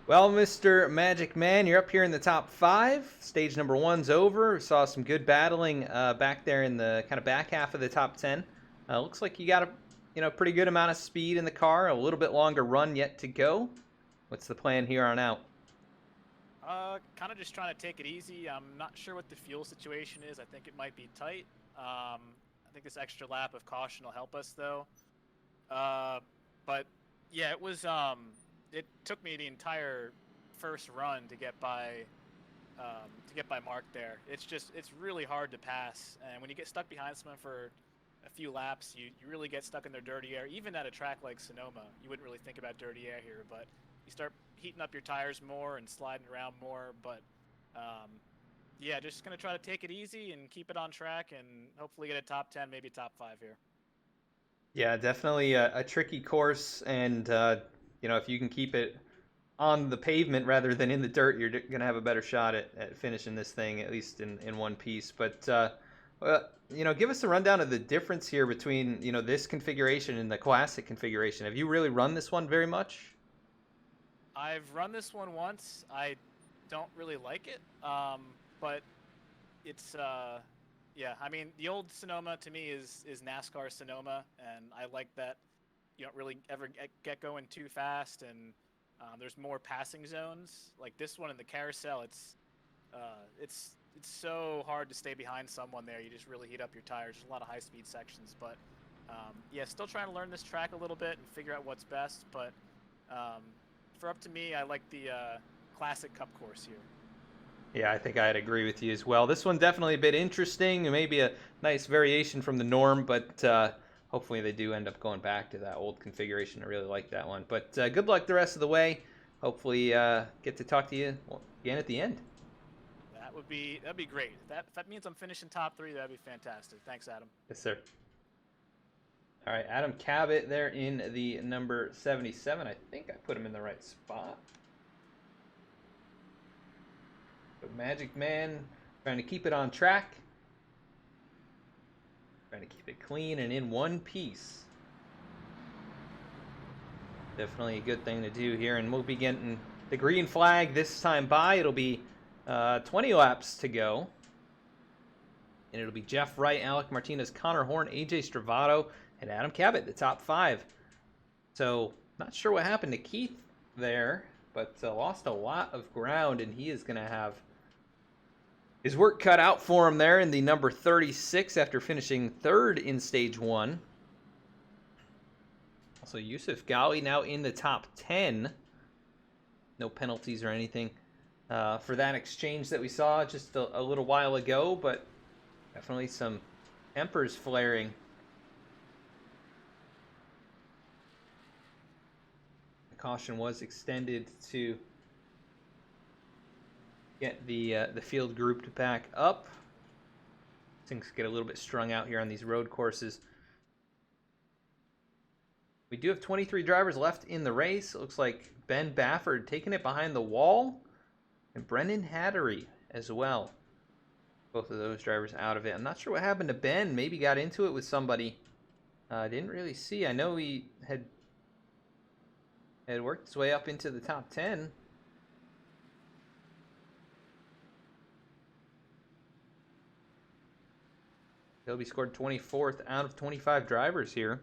Well, Mr. Magic Man, you're up here in the top 5. Stage number 1's over. We saw some good battling back there in the kind of back half of the top 10. Looks like you got a pretty good amount of speed in the car. A little bit longer run yet to go. What's the plan here on out? Kind of just trying to take it easy. I'm not sure what the fuel situation is. I think it might be tight. I think this extra lap of caution will help us, though. But yeah, it was. It took me the entire first run to get by Mark there. It's really hard to pass, and when you get stuck behind someone for a few laps, you really get stuck in their dirty air. Even at a track like Sonoma, you wouldn't really think about dirty air here, but you start heating up your tires more and sliding around more. But yeah, just gonna try to take it easy and keep it on track, and hopefully get a top 10, maybe top 5 here. Yeah, definitely a tricky course, and if you can keep it on the pavement rather than in the dirt, you're going to have a better shot at finishing this thing, at least in one piece. But, give us a rundown of the difference here between, this configuration and the classic configuration. Have you really run this one very much? I've run this one once. I don't really like it, but it's... Yeah, I mean, the old Sonoma to me is NASCAR Sonoma, and I like that you don't really ever get going too fast, and there's more passing zones. Like this one in the carousel, it's so hard to stay behind someone there. You just really heat up your tires. There's a lot of high-speed sections, but yeah, still trying to learn this track a little bit and figure out what's best. But for up to me, I like the classic Cup course here. Yeah, I think I'd agree with you as well. This one definitely a bit interesting, maybe a nice variation from the norm, but hopefully they do end up going back to that old configuration. I really like that one. But good luck the rest of the way. Hopefully get to talk to you again at the end. That'd be great. If that means I'm finishing top 3, that'd be fantastic. Thanks, Adam. Yes, sir. All right, Adam Cabot there in the number 77. I think I put him in the right spot. So Magic Man trying to keep it on track. Trying to keep it clean and in one piece. Definitely a good thing to do here, and we'll be getting the green flag this time by. It'll be 20 laps to go. And it'll be Jeff Wright, Alec Martinez, Connor Horn, AJ Stravato, and Adam Cabot, the top 5. So, not sure what happened to Keith there, but lost a lot of ground, and he is going to have his work cut out for him there in the number 36 after finishing 3rd in Stage 1. Also, Yusuf Ghali now in the top 10. No penalties or anything for that exchange that we saw just a little while ago, but definitely some tempers flaring. The caution was extended to get the field grouped back up. Things get a little bit strung out here on these road courses. We do have 23 drivers left in the race. It looks like Ben Bafford taking it behind the wall, and Brendan Hattery as well. Both of those drivers out of it. I'm not sure what happened to Ben. Maybe got into it with somebody. Didn't really see. I know he had worked his way up into the top 10. He'll be scored 24th out of 25 drivers here.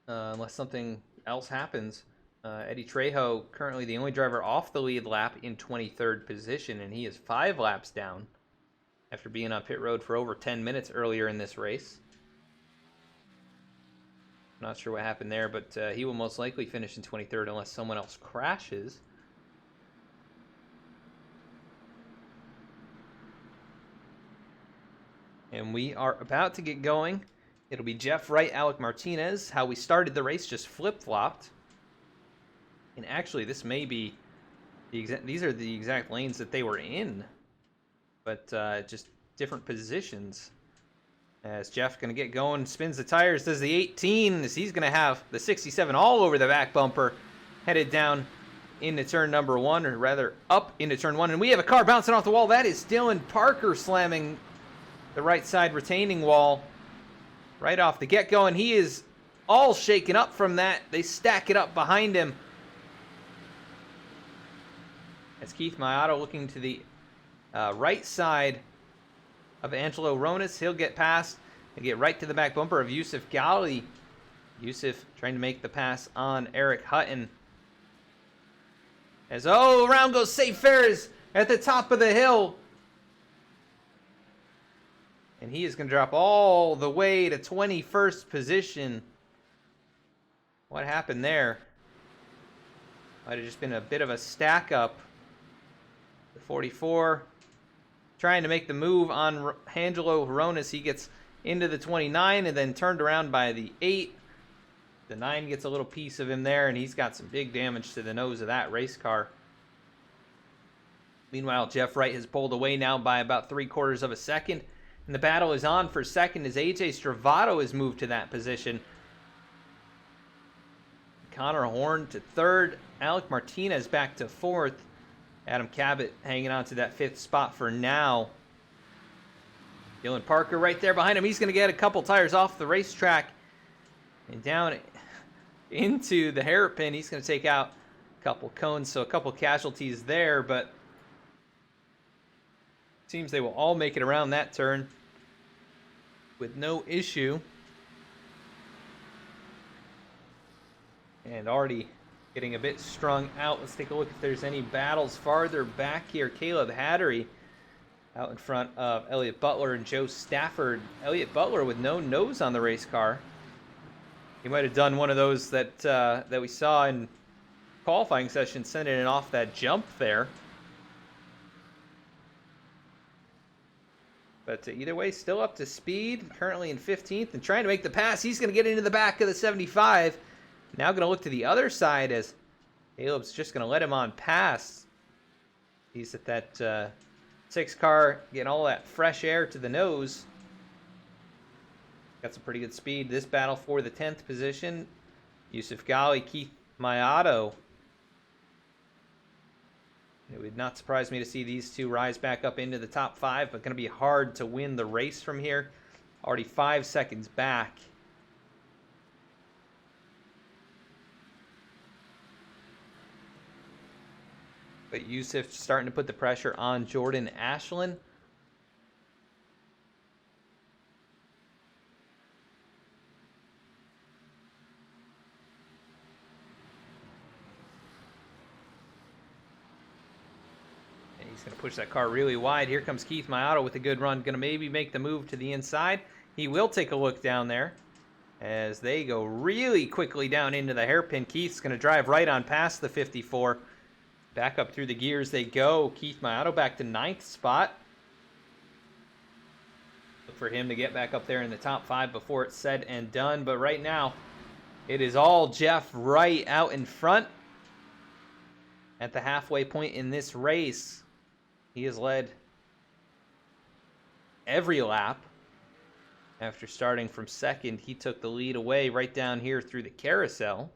Unless something else happens. Eddie Trejo, currently the only driver off the lead lap in 23rd position, and he is 5 laps down after being on pit road for over 10 minutes earlier in this race. Not sure what happened there, but he will most likely finish in 23rd unless someone else crashes. And we are about to get going. It'll be Jeff Wright, Alec Martinez. How we started the race just flip-flopped. And actually, this may be these are the exact lanes that they were in, but just different positions. As Jeff going to get going, spins the tires, does the 18, as he's going to have the 67 all over the back bumper, headed down into turn number 1, or rather up into turn 1. And we have a car bouncing off the wall. That is Dylan Parker slamming the right side retaining wall right off the get-go, and he is all shaken up from that. They stack it up behind him. As Keith Mayato looking to the right side of Angelo Ronas. He'll get past and get right to the back bumper of Yusuf Ghali. Yusuf trying to make the pass on Eric Hutton. As, around goes Safe Ferris at the top of the hill. And he is going to drop all the way to 21st position. What happened there? Might have just been a bit of a stack up. The 44 trying to make the move on Angelo Ronas. He gets into the 29 and then turned around by the 8. The 9 gets a little piece of him there, and he's got some big damage to the nose of that race car. Meanwhile, Jeff Wright has pulled away now by about 3/4 of a second. And the battle is on for second as AJ Stravato has moved to that position. Connor Horn to 3rd. Alec Martinez back to 4th. Adam Cabot hanging on to that 5th spot for now. Dylan Parker right there behind him. He's going to get a couple tires off the racetrack and down into the hairpin. He's going to take out a couple cones, so a couple casualties there, but seems they will all make it around that turn with no issue. And already getting a bit strung out. Let's take a look if there's any battles farther back here. Caleb Hattery out in front of Elliott Butler and Joe Stafford. Elliott Butler with no nose on the race car. He might have done one of those that we saw in qualifying session, sending it off that jump there. But either way, still up to speed. Currently in 15th and trying to make the pass. He's going to get into the back of the 75. Now going to look to the other side as Caleb's just going to let him on past. He's at that 6 car, getting all that fresh air to the nose. Got some pretty good speed. This battle for the 10th position. Yusuf Ghali, Keith Mayato. It would not surprise me to see these two rise back up into the top 5, but going to be hard to win the race from here. Already 5 seconds back. But Yusuf starting to put the pressure on Jordan Ashland. And he's going to push that car really wide. Here comes Keith Mayato with a good run. Going to maybe make the move to the inside. He will take a look down there as they go really quickly down into the hairpin. Keith's going to drive right on past the 54. Back up through the gears they go. Keith Mayato back to 9th spot. Look for him to get back up there in the top 5 before it's said and done. But right now, it is all Jeff Wright out in front. At the halfway point in this race, he has led every lap. After starting from 2nd, he took the lead away right down here through the carousel.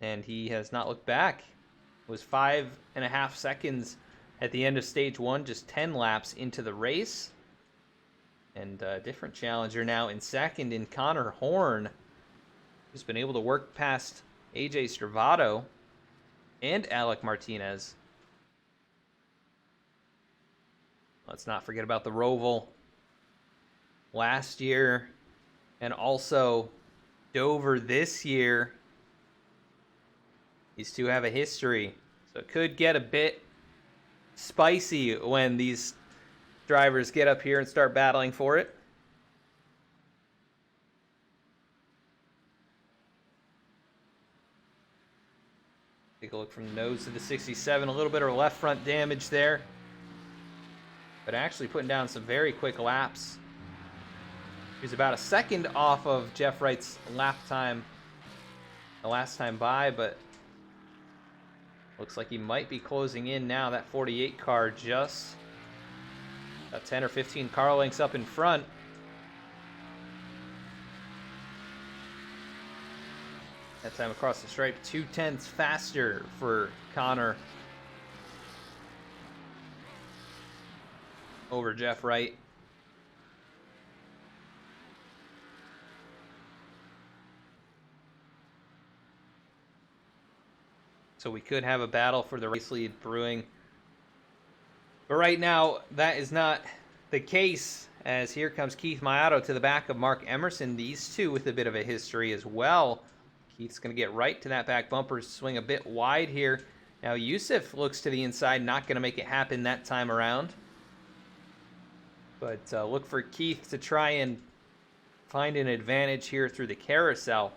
And he has not looked back. It was 5.5 seconds at the end of stage 1, just 10 laps into the race. And a different challenger now in 2nd in Connor Horn, who's been able to work past AJ Stravato and Alec Martinez. Let's not forget about the Roval last year and also Dover this year. These two have a history, so it could get a bit spicy when these drivers get up here and start battling for it. Take a look from the nose to the 67, a little bit of left front damage there, but actually putting down some very quick laps. He's about a second off of Jeff Wright's lap time the last time by, but looks like he might be closing in now. That 48 car just about 10 or 15 car lengths up in front. That time across the stripe, 0.2 faster for Connor over Jeff Wright. So we could have a battle for the race lead brewing. But right now, that is not the case, as here comes Keith Mayato to the back of Mark Emerson. These two with a bit of a history as well. Keith's going to get right to that back bumper, swing a bit wide here. Now Yusuf looks to the inside, not going to make it happen that time around. But look for Keith to try and find an advantage here through the carousel,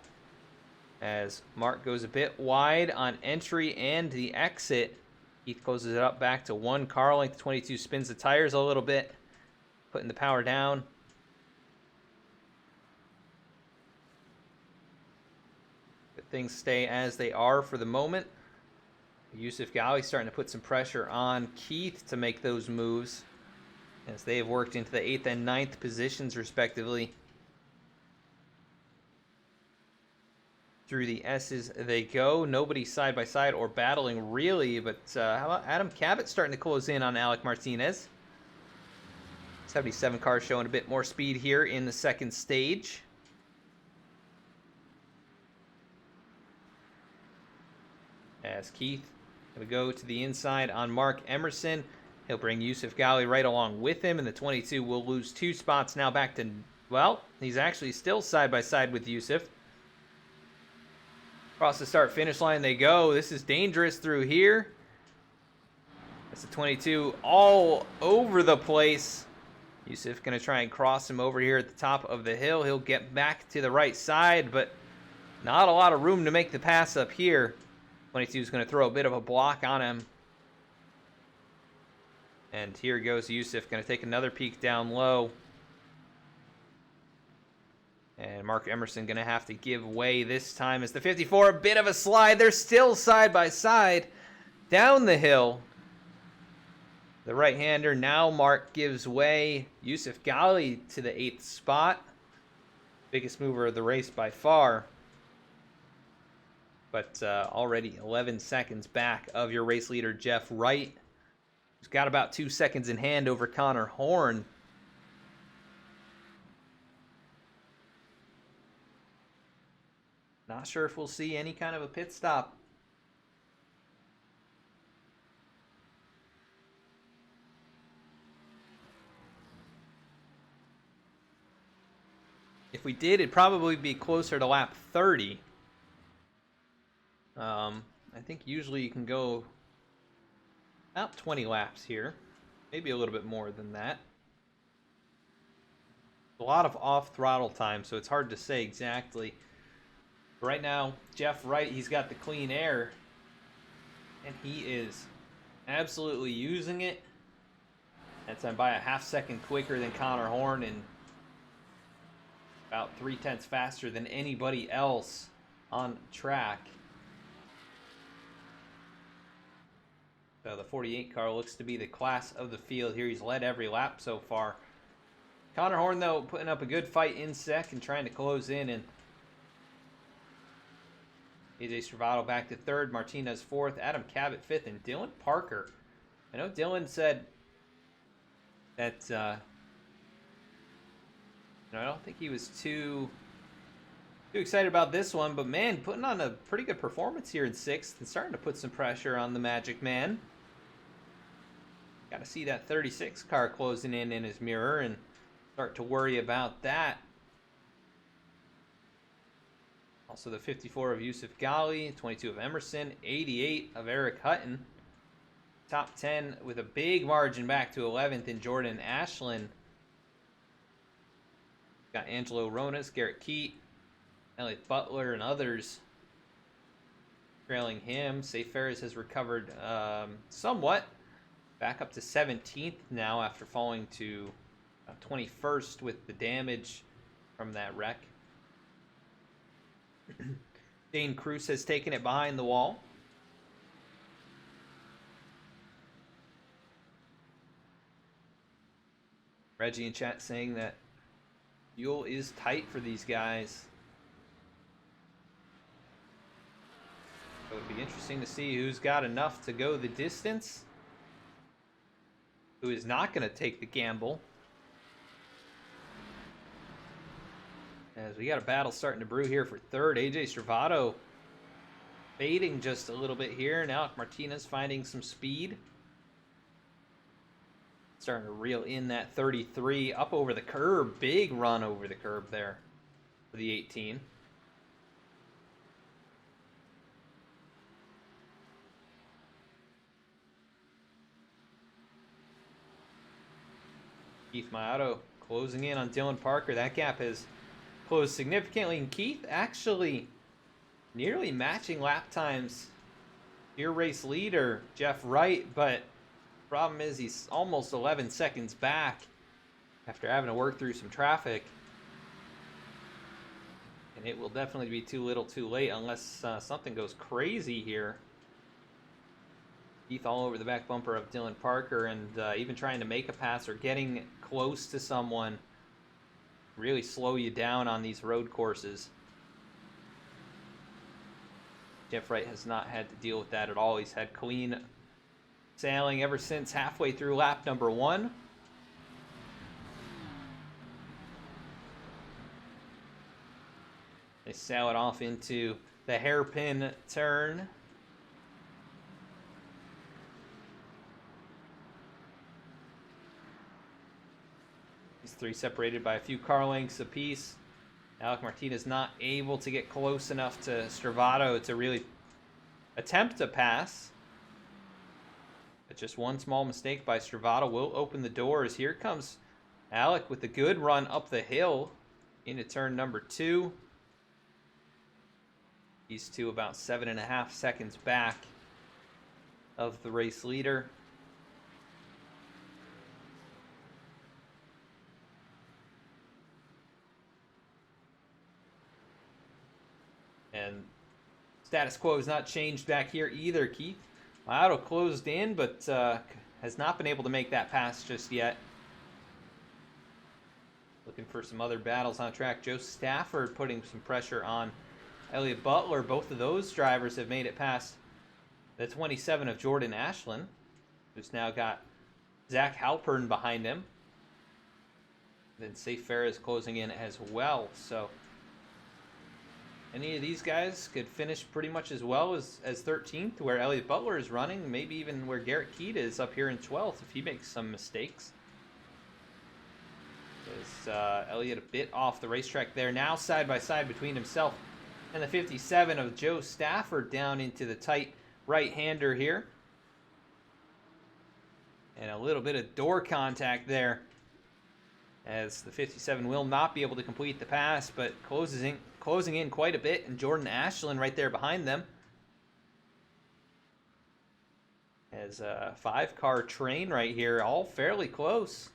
as Mark goes a bit wide on entry and the exit. Keith closes it up back to 1 car length. 22 spins the tires a little bit, putting the power down. But things stay as they are for the moment. Yusuf Ghali starting to put some pressure on Keith to make those moves, as they have worked into the 8th and 9th positions respectively. Through the S's they go. Nobody side by side or battling really, but how about Adam Cabot starting to close in on Alec Martinez. 77 car showing a bit more speed here in the 2nd stage. As Keith going to go to the inside on Mark Emerson. He'll bring Yusuf Ghali right along with him, and the 22 will lose 2 spots now back to, well, he's actually still side by side with Yusuf. Across the start-finish line they go. This is dangerous through here. That's the 22 all over the place. Yusuf going to try and cross him over here at the top of the hill. He'll get back to the right side, but not a lot of room to make the pass up here. 22 is going to throw a bit of a block on him. And here goes Yusuf, going to take another peek down low. And Mark Emerson going to have to give way this time as the 54, a bit of a slide. They're still side by side down the hill. The right-hander, now Mark gives way. Yusuf Ghali to the 8th spot. Biggest mover of the race by far. But already 11 seconds back of your race leader, Jeff Wright. Who's got about 2 seconds in hand over Connor Horn. Not sure if we'll see any kind of a pit stop we did, it'd probably be closer to lap 30. I think usually you can go about 20 laps here. Maybe a little bit more than that. A lot of off-throttle time, so it's hard to say exactly. But right now, Jeff Wright, he's got the clean air. And he is absolutely using it. That's by a half second quicker than Connor Horn and about 0.3 faster than anybody else on track. So the 48 car looks to be the class of the field here. He's led every lap so far. Connor Horn, though, putting up a good fight in second, trying to close in, and AJ Stravado back to third, Martinez fourth, Adam Cabot fifth, and Dylan Parker. I know Dylan said that I don't think he was too excited about this one, but man, putting on a pretty good performance here in sixth and starting to put some pressure on the Magic Man. Got to see that 36 car closing in his mirror and start to worry about that. Also the 54 of Yusuf Ghali, 22 of Emerson, 88 of Eric Hutton. Top 10 with a big margin back to 11th in Jordan Ashland. Got Angelo Ronas, Garrett Keat, Elliot Butler, and others trailing him. Safe Ferris has recovered somewhat. Back up to 17th now after falling to 21st with the damage from that wreck. Dane Cruz has taken it behind the wall. Reggie in chat saying that fuel is tight for these guys. So it'll be interesting to see who's got enough to go the distance, who is not going to take the gamble. As we got a battle starting to brew here for third. AJ Stravado fading just a little bit here, and Alec Martinez finding some speed. Starting to reel in that 33 up over the curb. Big run over the curb there for the 18. Keith Maotto closing in on Dylan Parker. That gap has closed significantly, and Keith actually nearly matching lap times your race leader, Jeff Wright, but problem is he's almost 11 seconds back after having to work through some traffic. And it will definitely be too little too late unless something goes crazy here. Keith all over the back bumper of Dylan Parker, and even trying to make a pass or getting close to someone really slow you down on these road courses. Jeff Wright has not had to deal with that at all. He's had clean sailing ever since halfway through lap number 1. They sail it off into the hairpin turn. These three separated by a few car lengths apiece. Alec Martinez not able to get close enough to Stravado to really attempt a pass. But just one small mistake by Stravado will open the doors. Here comes Alec with a good run up the hill into turn number 2. These two about 7.5 seconds back of the race leader. And status quo has not changed back here either. Keith Maotto closed in, but has not been able to make that pass just yet. Looking for some other battles on track. Joe Stafford putting some pressure on Elliot Butler. Both of those drivers have made it past the 27 of Jordan Ashland, who's now got Zach Halpern behind him. Then Safe Ferris closing in as well. So any of these guys could finish pretty much as well as 13th, where Elliot Butler is running, maybe even where Garrett Keat is up here in 12th if he makes some mistakes. Is Elliott a bit off the racetrack there. Now side by side between himself and the 57 of Joe Stafford down into the tight right-hander here. And a little bit of door contact there, as the 57 will not be able to complete the pass, but closing in quite a bit, and Jordan Ashland right there behind them. As a 5-car train right here, all fairly close.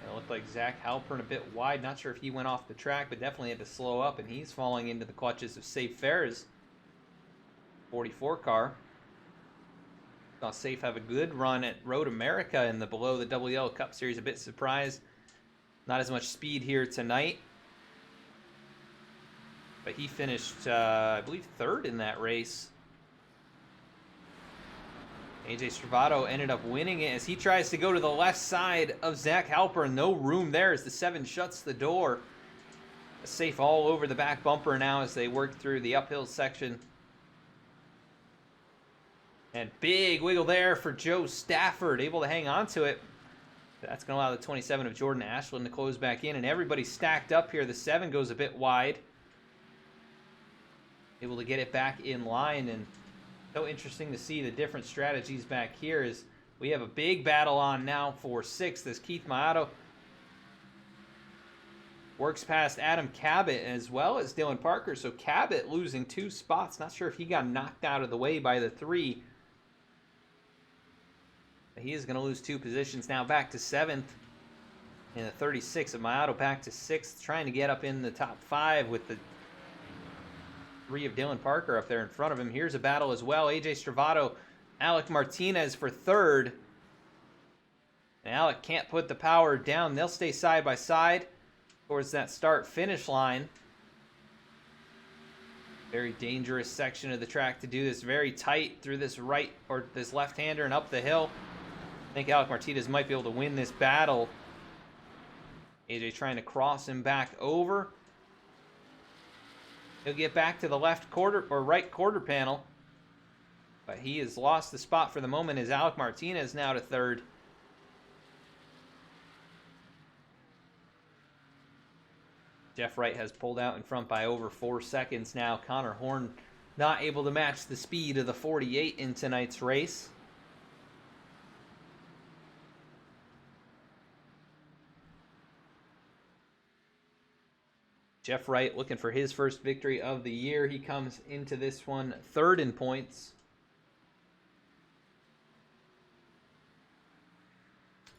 It looked like Zach Halpern a bit wide. Not sure if he went off the track, but definitely had to slow up, and he's falling into the clutches of Safe Ferris. 44 car. Saw Safe have a good run at Road America in the below the Double Yellow Cup Series. A bit surprised. Not as much speed here tonight. But he finished, I believe, 3rd in that race. AJ Stravato ended up winning it as he tries to go to the left side of Zach Halpern. No room there as the 7 shuts the door. Safe all over the back bumper now as they work through the uphill section. And big wiggle there for Joe Stafford, able to hang on to it. That's going to allow the 27 of Jordan Ashland to close back in, and everybody's stacked up here. The 7 goes a bit wide. Able to get it back in line, and so interesting to see the different strategies back here as we have a big battle on now for 6th as Keith Maotto works past Adam Cabot as well as Dylan Parker. So Cabot losing 2 spots. Not sure if he got knocked out of the way by the 3. He is going to lose 2 positions now, back to 7th. And the 36 of Maotto back to 6th, trying to get up in the top 5 with the 3 of Dylan Parker up there in front of him. Here's a battle as well. AJ Stravato, Alec Martinez for 3rd. And Alec can't put the power down. They'll stay side by side towards that start-finish line. Very dangerous section of the track to do this. Very tight through this right or this left-hander and up the hill. I think Alec Martinez might be able to win this battle. AJ trying to cross him back over. He'll get back to the left quarter or right quarter panel. But he has lost the spot for the moment as Alec Martinez now to 3rd. Jeff Wright has pulled out in front by over 4 seconds now. Connor Horn not able to match the speed of the 48 in tonight's race. Jeff Wright looking for his first victory of the year. He comes into this one 3rd in points.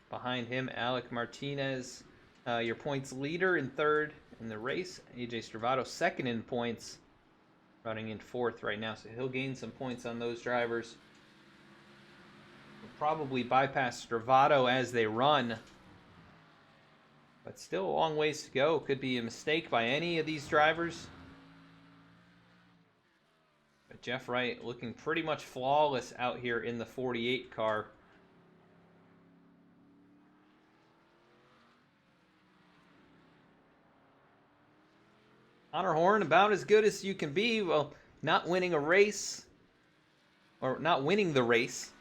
Behind him, Alec Martinez, your points leader in 3rd in the race. AJ Stravato 2nd in points, running in 4th right now. So he'll gain some points on those drivers. We'll probably bypass Stravato as they run. But still a long ways to go. Could be a mistake by any of these drivers. But Jeff Wright looking pretty much flawless out here in the 48 car. Connor Horn about as good as you can be. Well, not winning a race. Or not winning the race,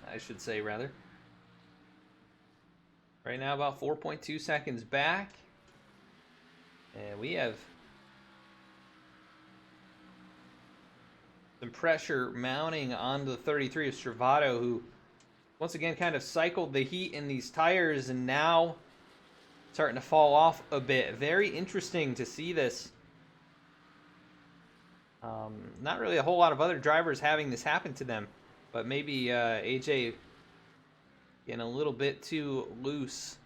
I should say, rather. Right now, about 4.2 seconds back. And we have some pressure mounting on the 33 of Stravato, who once again kind of cycled the heat in these tires and now starting to fall off a bit. Very interesting to see this. Not really a whole lot of other drivers having this happen to them, but maybe AJ getting a little bit too loose.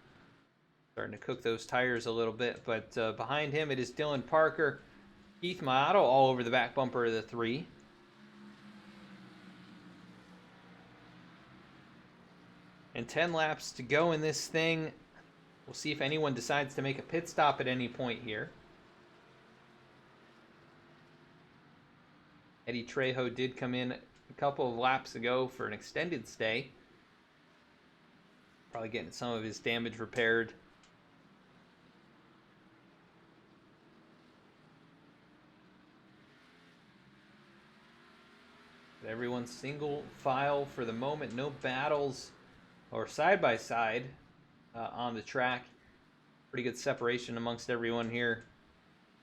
Starting to cook those tires a little bit. But behind him, it is Dylan Parker. Keith Maotto all over the back bumper of the 3. And 10 laps to go in this thing. We'll see if anyone decides to make a pit stop at any point here. Eddie Trejo did come in a couple of laps ago for an extended stay. Probably getting some of his damage repaired. Everyone's single file for the moment. No battles or side-by-side on the track. Pretty good separation amongst everyone here.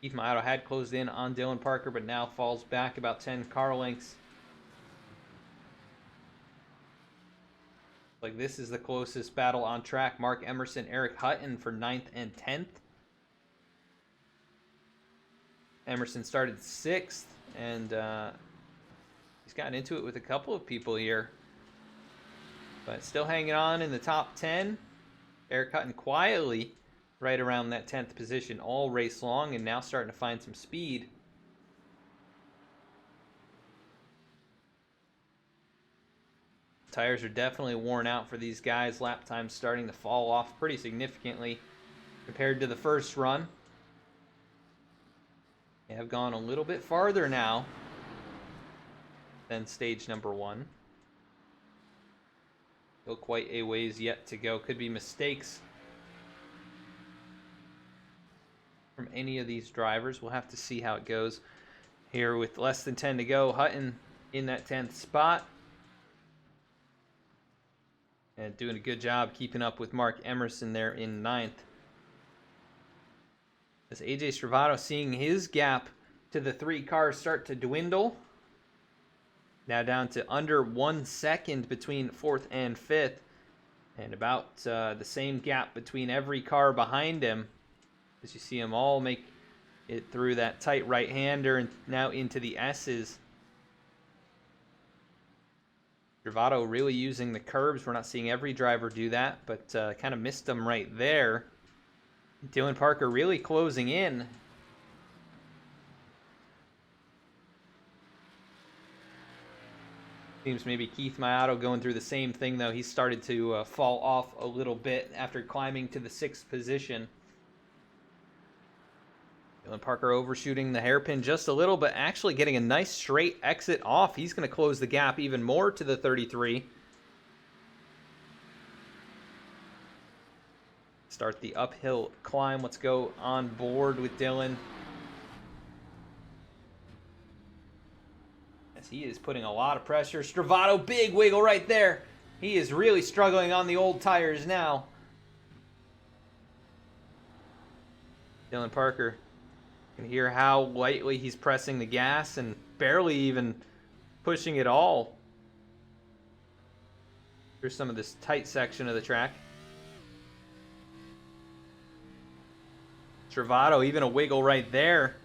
Keith Maotto had closed in on Dylan Parker, but now falls back about 10 car lengths. Like this is the closest battle on track. Mark Emerson, Eric Hutton for 9th and 10th. Emerson started 6th, and he's gotten into it with a couple of people here. But still hanging on in the top 10. Eric Hutton quietly right around that 10th position all race long, and now starting to find some speed. Tires are definitely worn out for these guys. Lap time's starting to fall off pretty significantly compared to the first run. They have gone a little bit farther now than stage number 1. Still quite a ways yet to go. Could be mistakes from any of these drivers. We'll have to see how it goes here with less than 10 to go. Hutton in that 10th spot. And doing a good job keeping up with Mark Emerson there in 9th. As AJ Stravato seeing his gap to the 3 cars start to dwindle. Now down to under 1 second between 4th and 5th. And about the same gap between every car behind him. As you see them all make it through that tight right-hander and now into the S's. Stravato really using the curbs. We're not seeing every driver do that, but kind of missed them right there. Dylan Parker really closing in. Seems maybe Keith Maotto going through the same thing, though. He started to fall off a little bit after climbing to the 6th position. Dylan Parker overshooting the hairpin just a little, but actually getting a nice straight exit off. He's going to close the gap even more to the 33. Start the uphill climb. Let's go on board with Dylan. As he is putting a lot of pressure. Stravato, big wiggle right there. He is really struggling on the old tires now. Dylan Parker. You can hear how lightly he's pressing the gas and barely even pushing it all. Here's some of this tight section of the track. Stravato, even a wiggle right there.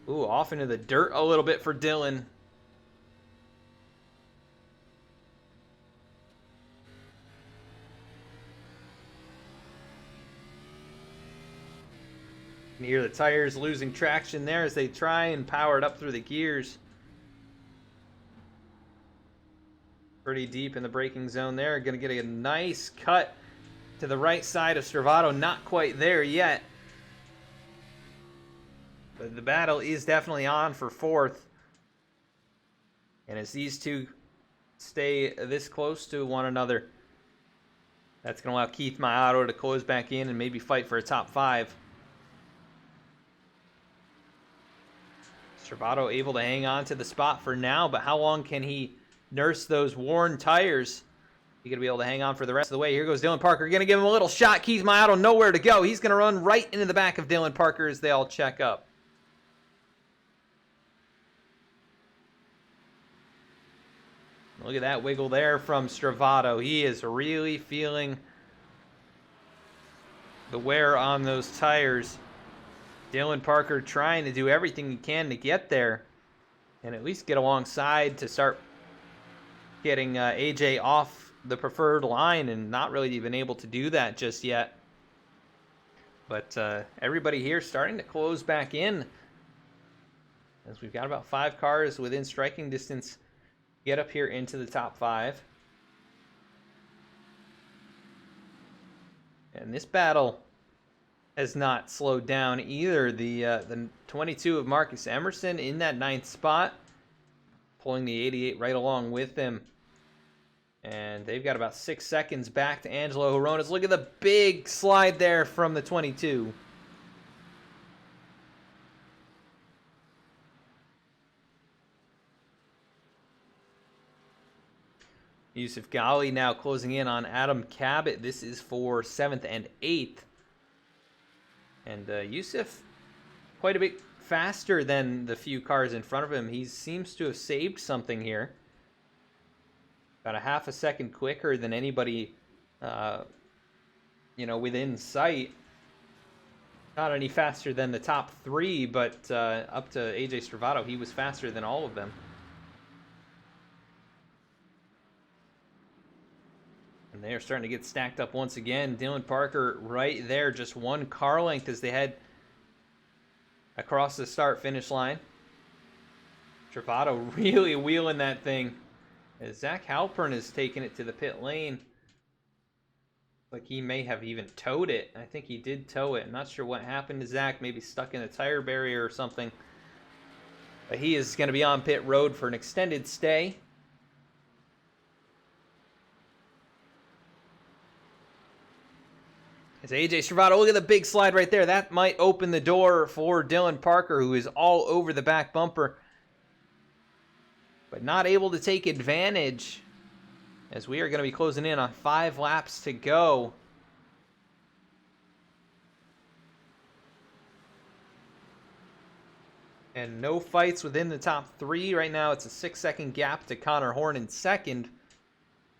Ooh, off into the dirt a little bit for Dylan. You can hear the tires losing traction there as they try and power it up through the gears. Pretty deep in the braking zone there. Going to get a nice cut to the right side of Stravato. Not quite there yet. But the battle is definitely on for 4th. And as these two stay this close to one another, that's going to allow Keith Maotto to close back in and maybe fight for a top 5. Stravato able to hang on to the spot for now, but how long can he nurse those worn tires? He's going to be able to hang on for the rest of the way. Here goes Dylan Parker. Going to give him a little shot. Keith Maotto nowhere to go. He's going to run right into the back of Dylan Parker as they all check up. Look at that wiggle there from Stravato. He is really feeling the wear on those tires. Dylan Parker trying to do everything he can to get there and at least get alongside to start getting AJ off the preferred line, and not really even able to do that just yet. But everybody here starting to close back in as we've got about 5 cars within striking distance get up here into the top 5. And this battle has not slowed down either. The 22 of Marcus Emerson in that 9th spot, pulling the 88 right along with him. And they've got about 6 seconds back to Angelo Horonas. Look at the big slide there from the 22. Yusuf Ghali now closing in on Adam Cabot. This is for 7th and 8th. And Yusuf quite a bit faster than the few cars in front of him. He seems to have saved something here. About a half a second quicker than anybody, within sight. Not any faster than the top 3, but up to AJ Stravato, he was faster than all of them. And they are starting to get stacked up once again. Dylan Parker right there, just one car length as they head across the start-finish line. Stravato really wheeling that thing as Zach Halpern is taking it to the pit lane. Like he may have even towed it. I think he did tow it. I'm not sure what happened to Zach. Maybe stuck in a tire barrier or something. But he is going to be on pit road for an extended stay. As AJ Stravato, look at the big slide right there. That might open the door for Dylan Parker, who is all over the back bumper. But not able to take advantage, as we are going to be closing in on 5 laps to go. And no fights within the top 3 right now. It's a 6-second gap to Connor Horn in second.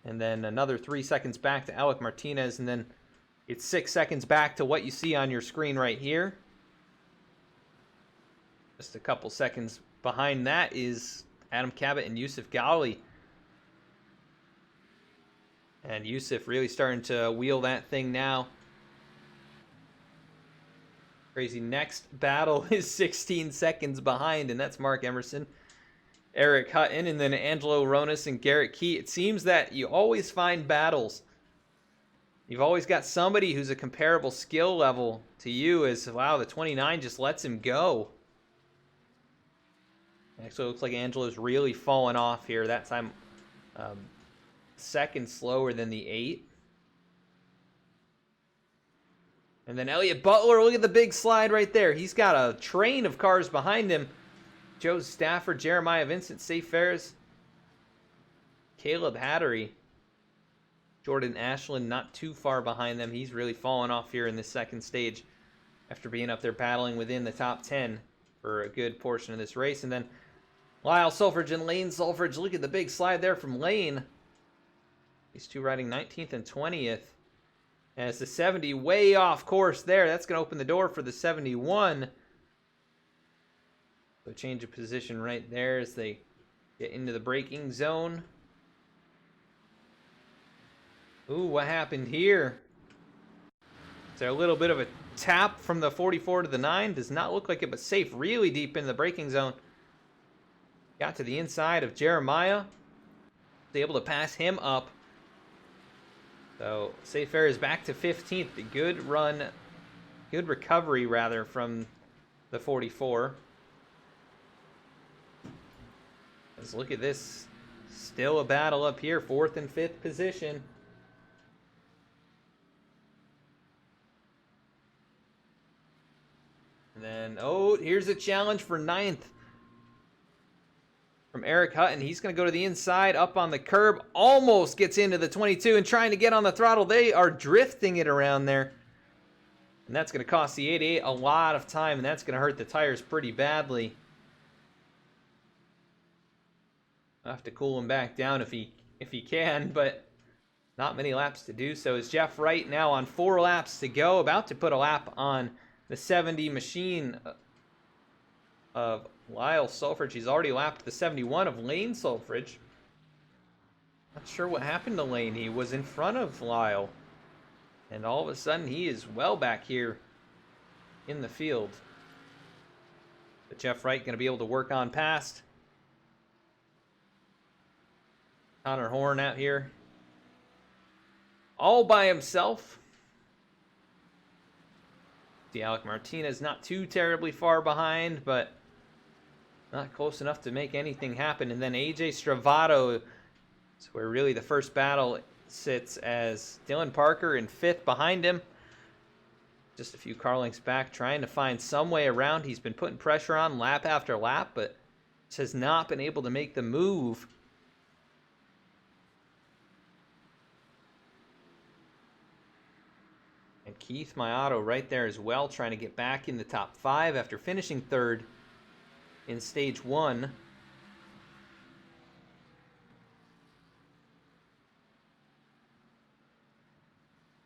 And then another 3 seconds back to Alec Martinez. And then it's 6 seconds back to what you see on your screen right here. Just a couple seconds behind that is Adam Cabot and Yusuf Ghali. And Yusuf really starting to wheel that thing now. Crazy. Next battle is 16 seconds behind, and that's Mark Emerson, Eric Hutton, and then Angelo Ronis and Garrett Key. It seems that you always find battles. You've always got somebody who's a comparable skill level to you as, wow, the 29 just lets him go. Actually, it looks like Angelo's really fallen off here. That time, second slower than the 8. And then Elliott Butler, look at the big slide right there. He's got a train of cars behind him. Joe Stafford, Jeremiah Vincent, Safe Ferris, Caleb Hattery, Jordan Ashland not too far behind them. He's really fallen off here in the second stage after being up there battling within the top 10 for a good portion of this race. And then Lyle Sulfridge and Lane Sulfridge. Look at the big slide there from Lane. These two riding 19th and 20th. And it's the 70 way off course there. That's going to open the door for the 71. So change of position right there as they get into the braking zone. Ooh, what happened here? Is there a little bit of a tap from the 44 to the 9? Does not look like it, but safe really deep in the braking zone. Got to the inside of Jeremiah. Was able to pass him up. So Safe Air is back to 15th. A good run, good recovery rather from the 44. Let's look at this. Still a battle up here, 4th and 5th position. And then, oh, here's a challenge for 9th. From Eric Hutton. He's going to go to the inside, up on the curb. Almost gets into the 22 and trying to get on the throttle. They are drifting it around there. And that's going to cost the 88 a lot of time, and that's going to hurt the tires pretty badly. I'll have to cool him back down if he can, but not many laps to do so. Is Jeff Wright now on 4 laps to go, about to put a lap on the 70 machine of Lyle Sulfridge. He's already lapped the 71 of Lane Sulfridge. Not sure what happened to Lane. He was in front of Lyle. And all of a sudden, he is well back here in the field. But Jeff Wright going to be able to work on past. Connor Horn out here. All by himself. See, Alec Martinez not too terribly far behind, but not close enough to make anything happen. And then AJ Stravato is where really the first battle sits, as Dylan Parker in 5th behind him. Just a few car lengths back, trying to find some way around. He's been putting pressure on lap after lap, but has not been able to make the move. Keith Mayato right there as well, trying to get back in the top 5 after finishing 3rd in stage 1.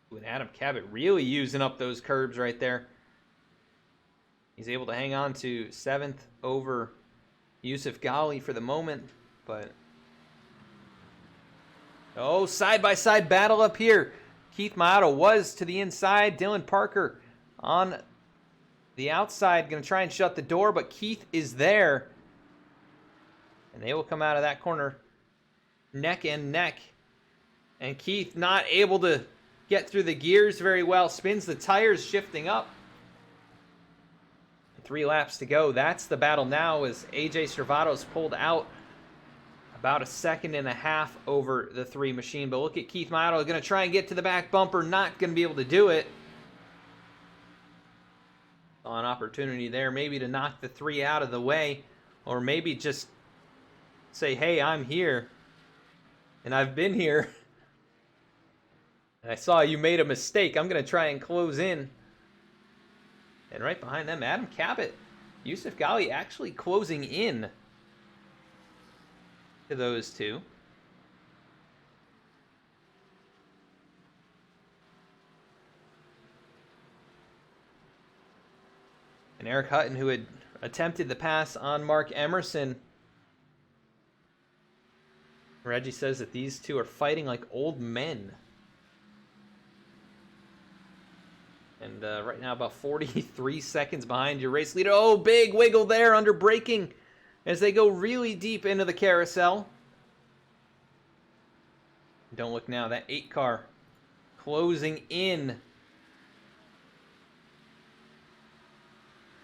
With Adam Cabot really using up those curbs right there. He's able to hang on to 7th over Yusuf Ghali for the moment, but oh, side-by-side battle up here. Keith Mayato was to the inside. Dylan Parker on the outside, going to try and shut the door, but Keith is there. And they will come out of that corner neck and neck. And Keith not able to get through the gears very well. Spins the tires, shifting up. 3 laps to go. That's the battle now as AJ Stravato's pulled out about 1.5 seconds over the 3 machine. But look at Keith Mayato going to try and get to the back bumper. Not going to be able to do it. An opportunity there maybe to knock the 3 out of the way. Or maybe just say, hey, I'm here. And I've been here. And I saw you made a mistake. I'm going to try and close in. And right behind them, Adam Cabot. Yusuf Ghali actually closing in to those 2. And Eric Hutton, who had attempted the pass on Mark Emerson. Reggie says that these 2 are fighting like old men. And right now about 43 seconds behind your race leader. Oh, big wiggle there under braking as they go really deep into the carousel. Don't look now, that 8 car closing in.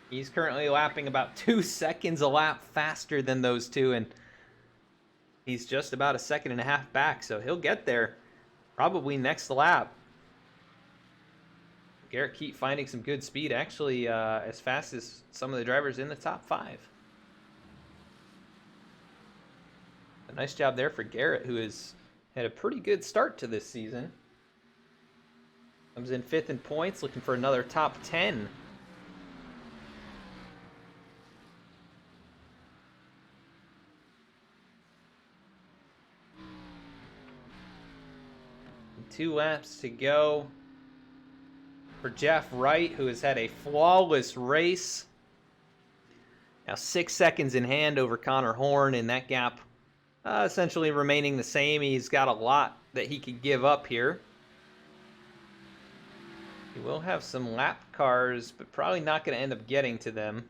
He's currently lapping about 2 seconds a lap faster than those 2, and he's just about 1.5 seconds back, so he'll get there probably next lap. Garrett Keat finding some good speed, actually as fast as some of the drivers in the top 5. A nice job there for Garrett, who has had a pretty good start to this season. Comes in 5th in points, looking for another top 10. And 2 laps to go for Jeff Wright, who has had a flawless race. Now 6 seconds in hand over Connor Horn, and that gap essentially remaining the same. He's got a lot that he could give up here. He will have some lap cars, but probably not going to end up getting to them.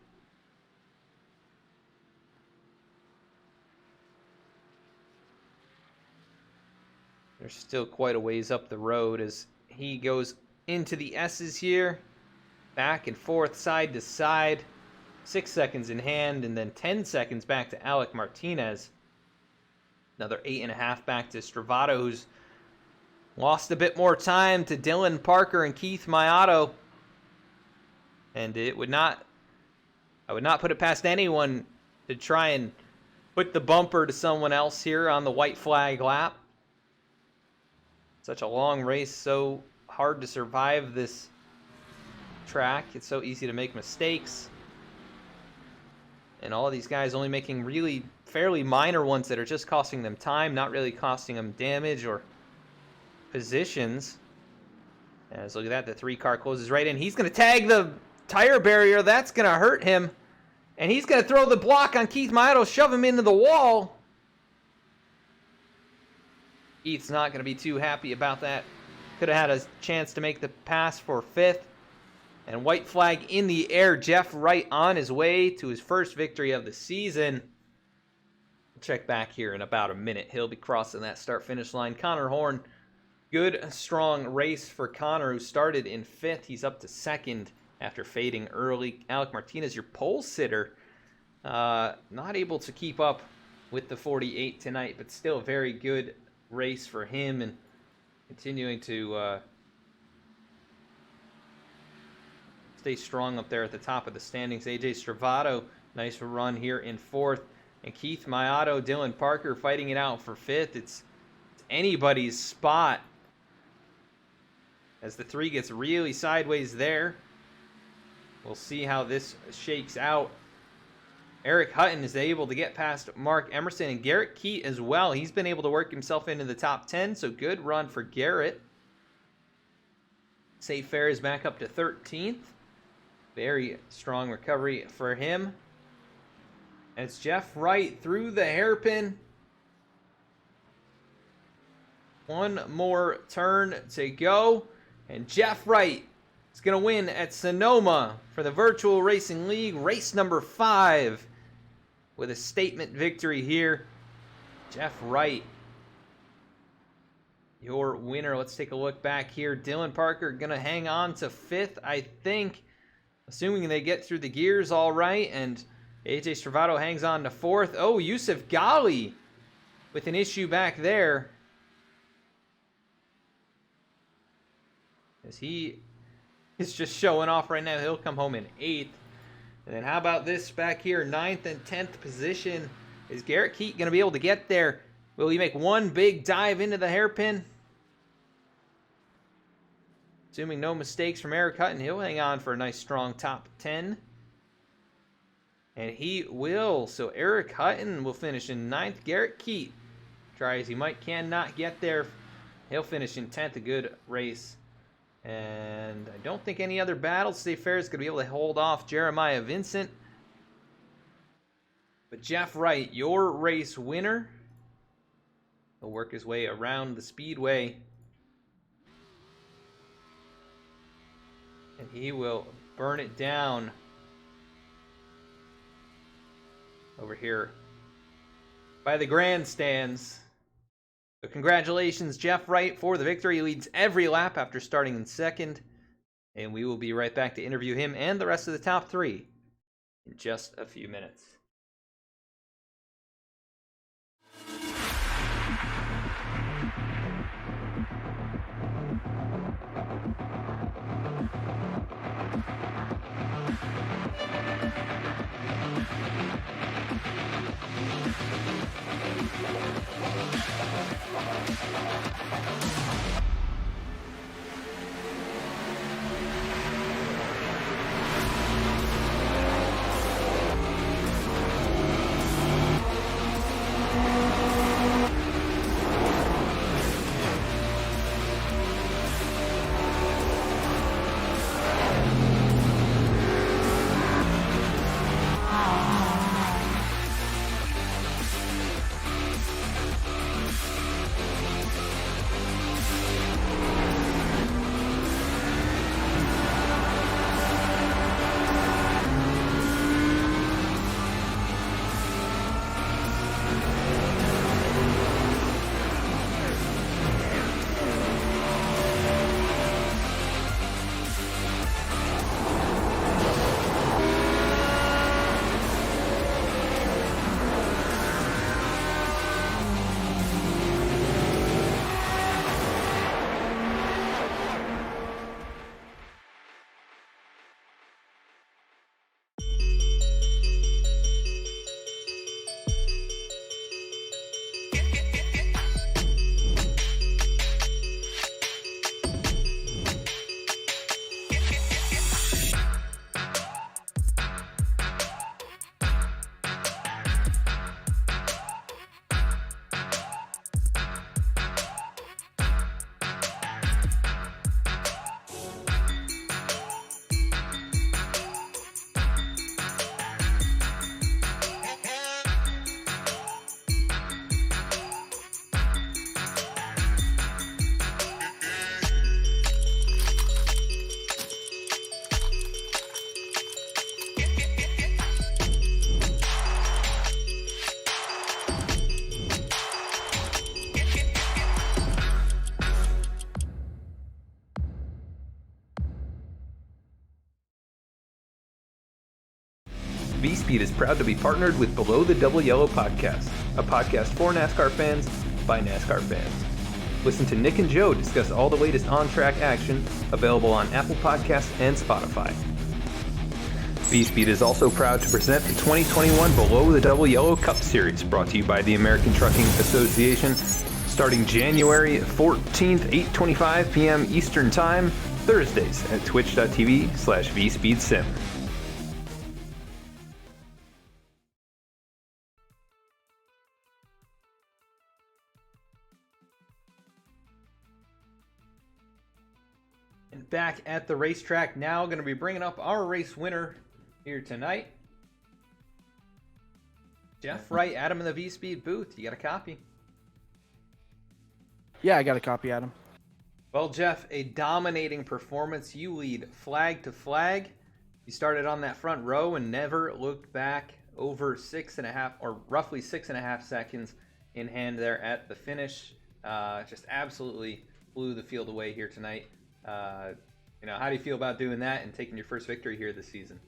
There's still quite a ways up the road as he goes into the S's here. Back and forth, side to side. 6 seconds in hand, and then 10 seconds back to Alec Martinez. Another 8.5 back to Stravato, who's lost a bit more time to Dylan Parker and Keith Mayato. And I would not put it past anyone to try and put the bumper to someone else here on the white flag lap. Such a long race, so hard to survive this track. It's so easy to make mistakes. And all of these guys only making really fairly minor ones that are just costing them time, not really costing them damage or positions. As look at that, the 3 car closes right in. He's going to tag the tire barrier. That's going to hurt him. And he's going to throw the block on Keith Mayato, shove him into the wall. Keith's not going to be too happy about that. Could have had a chance to make the pass for 5th. And white flag in the air. Jeff Wright on his way to his first victory of the season. We'll check back here in about a minute. He'll be crossing that start-finish line. Connor Horn, good, strong race for Connor, who started in 5th. He's up to 2nd after fading early. Alec Martinez, your pole sitter, not able to keep up with the 48 tonight, but still a very good race for him, and continuing to stay strong up there at the top of the standings. AJ Stravato, nice run here in 4th. And Keith Mayato, Dylan Parker fighting it out for 5th. It's anybody's spot as the 3 gets really sideways there. We'll see how this shakes out. Eric Hutton is able to get past Mark Emerson, and Garrett Keat as well. He's been able to work himself into the top 10, so good run for Garrett. Safe Fair is back up to 13th. Very strong recovery for him. And it's Jeff Wright through the hairpin. One more turn to go. And Jeff Wright is going to win at Sonoma for the Virtual Racing League, race number 5. With a statement victory here. Jeff Wright, your winner. Let's take a look back here. Dylan Parker going to hang on to 5th, I think. Assuming they get through the gears all right. And AJ Stravato hangs on to 4th. Oh, Yusuf Ghali with an issue back there. As he is just showing off right now. He'll come home in 8th. And then how about this back here? 9th and 10th position. Is Garrett Keat going to be able to get there? Will he make one big dive into the hairpin? Assuming no mistakes from Eric Hutton, he'll hang on for a nice strong top 10. And he will. So Eric Hutton will finish in 9th. Garrett Keat, try as he might, cannot get there. He'll finish in 10th. A good race. And I don't think any other battles. State Fair is going to be able to hold off Jeremiah Vincent. But Jeff Wright, your race winner. He'll work his way around the speedway. And he will burn it down over here by the grandstands. So congratulations, Jeff Wright, for the victory. He leads every lap after starting in 2nd. And we will be right back to interview him and the rest of the top 3 in just a few minutes. V-Speed is proud to be partnered with Below the Double Yellow podcast, a podcast for NASCAR fans by NASCAR fans. Listen to Nick and Joe discuss all the latest on-track action, available on Apple Podcasts and Spotify. V-Speed is also proud to present the 2021 Below the Double Yellow Cup Series, brought to you by the American Trucking Association, starting January 14th, 8:25 p.m. Eastern Time, Thursdays at twitch.tv/VSpeedSim. And back at the racetrack now, going to be bringing up our race winner here tonight. Jeff Wright, Adam in the V-Speed booth. You got a copy? Yeah, I got a copy, Adam. Well, Jeff, a dominating performance. You lead flag to flag. You started on that front row and never looked back. Over 6.5 or roughly 6.5 seconds in hand there at the finish. Just absolutely blew the field away here tonight. How do you feel about doing that and taking your first victory here this season?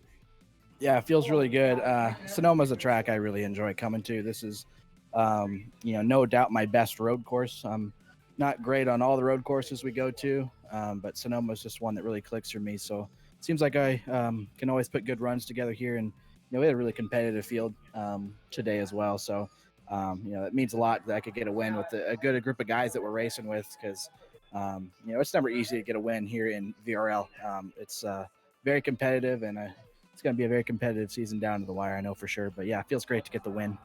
Yeah, it feels really good. Sonoma's a track I really enjoy coming to. This is, no doubt my best road course. I'm not great on all the road courses we go to, but Sonoma's just one that really clicks for me. So it seems like I can always put good runs together here. And, we had a really competitive field today as well. So, it means a lot that I could get a win with a good group of guys that we're racing with because, it's never easy to get a win here in VRL. It's very competitive and it's going to be a very competitive season down to the wire, I know for sure. But yeah, it feels great to get the win.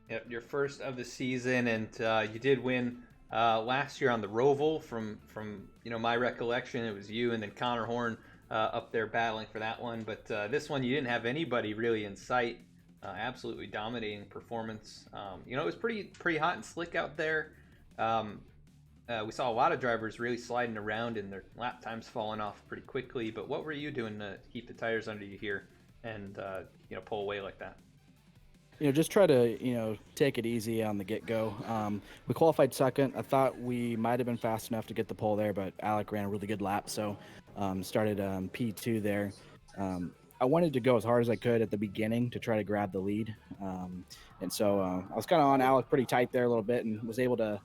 Yep, your first of the season, and you did win last year on the Roval. From my recollection, it was you and then Connor Horn up there battling for that one. But this one, you didn't have anybody really in sight. Absolutely dominating performance. It was pretty hot and slick out there. We saw a lot of drivers really sliding around and their lap times falling off pretty quickly. But what were you doing to keep the tires under you here and pull away like that? Just try to take it easy on the get-go. We qualified second. I thought we might have been fast enough to get the pole there, but Alec ran a really good lap, so started P2 there. I wanted to go as hard as I could at the beginning to try to grab the lead, and so I was kind of on Alec pretty tight there a little bit and was able to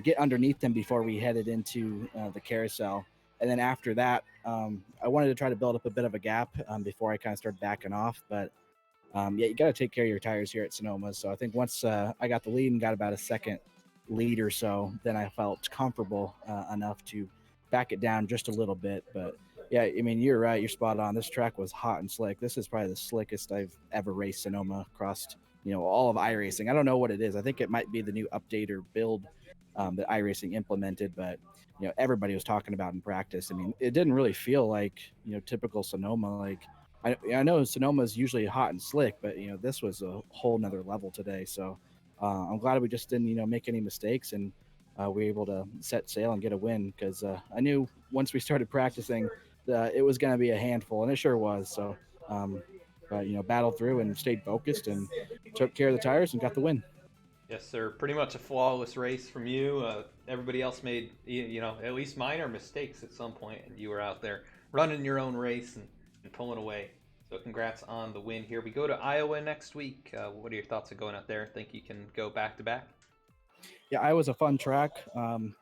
get underneath him before we headed into the carousel. And then after that, I wanted to try to build up a bit of a gap before I kind of started backing off. But you got to take care of your tires here at Sonoma. So I think once I got the lead and got about a second lead or so, then I felt comfortable enough to back it down just a little bit. But yeah, I mean, you're right. You're spot on. This track was hot and slick. This is probably the slickest I've ever raced Sonoma across, all of iRacing. I don't know what it is. I think it might be the new update or build that iRacing implemented, but everybody was talking about in practice. I mean, it didn't really feel like typical Sonoma. Like I know Sonoma is usually hot and slick, but this was a whole nother level today. So I'm glad we just didn't make any mistakes and we were able to set sail and get a win because I knew once we started practicing it was going to be a handful, and it sure was. So but battled through and stayed focused and took care of the tires and got the win. Yes, sir. Pretty much a flawless race from you. Everybody else made, at least minor mistakes at some point, and you were out there running your own race and pulling away. So congrats on the win here. We go to Iowa next week. What are your thoughts of going out there? Think you can go back to back? Yeah, Iowa's a fun track.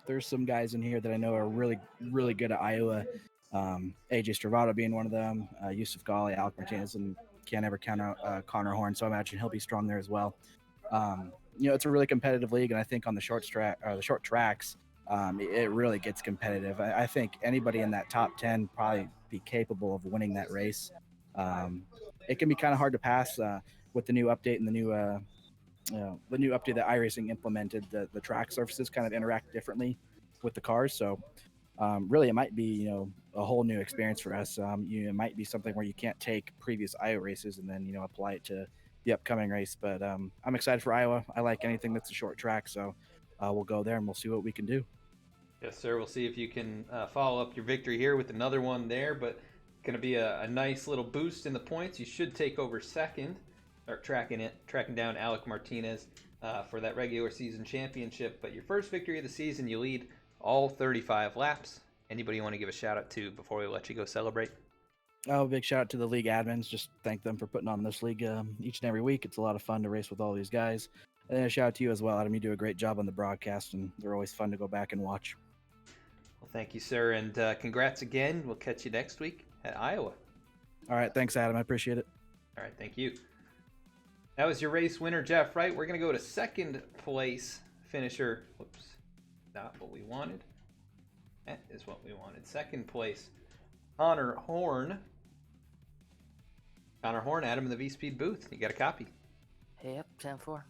There's some guys in here that I know are really, really good at Iowa. AJ Stravado being one of them, Yusuf Ghali, Alec Martinez, and can't ever count out Connor Horn. So I imagine he'll be strong there as well. It's a really competitive league, and I think on the short tracks, it really gets competitive. I think anybody in that top 10 probably be capable of winning that race. It can be kind of hard to pass with the new update and the new update that iRacing implemented. The track surfaces kind of interact differently with the cars, so really it might be a whole new experience for us. It might be something where you can't take previous Iowa races and then apply it to the upcoming race, but I'm excited for Iowa. I like anything that's a short track, so we'll go there and we'll see what we can do. Yes, sir. We'll see if you can follow up your victory here with another one there, but going to be a nice little boost in the points. You should take over second, start tracking down Alec Martinez for that regular season championship. But your first victory of the season, you lead all 35 laps. Anybody you want to give a shout out to before we let you go celebrate? Oh, big shout out to the league admins. Just thank them for putting on this league each and every week. It's a lot of fun to race with all these guys. And then a shout out to you as well, Adam. You do a great job on the broadcast, and they're always fun to go back and watch. Well, thank you, sir, and congrats again. We'll catch you next week at Iowa. All right, thanks, Adam. I appreciate it. All right, thank you. That was your race winner, Jeff, right? We're going to go to second place finisher. Whoops, not what we wanted. That is what we wanted. Second place, Connor Horn. Connor Horn, Adam in the V-Speed booth. You got a copy. Yep, 10-4.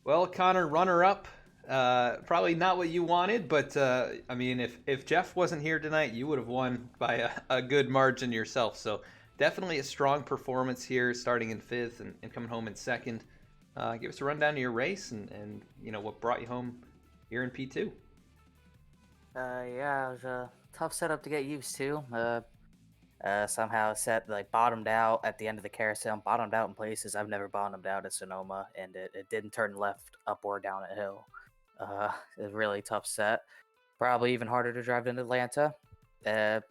Well, Connor, runner-up. Probably not what you wanted, but I mean, if Jeff wasn't here tonight, you would have won by a good margin yourself. So definitely a strong performance here, starting in fifth and coming home in second. Give us a rundown of your race and you know what brought you home here in P2. Yeah, it was a tough setup to get used to. Somehow bottomed out at the end of the carousel, bottomed out in places I've never bottomed out at Sonoma, and it didn't turn left, up, or down a hill. It was a really tough set. Probably even harder to drive than Atlanta.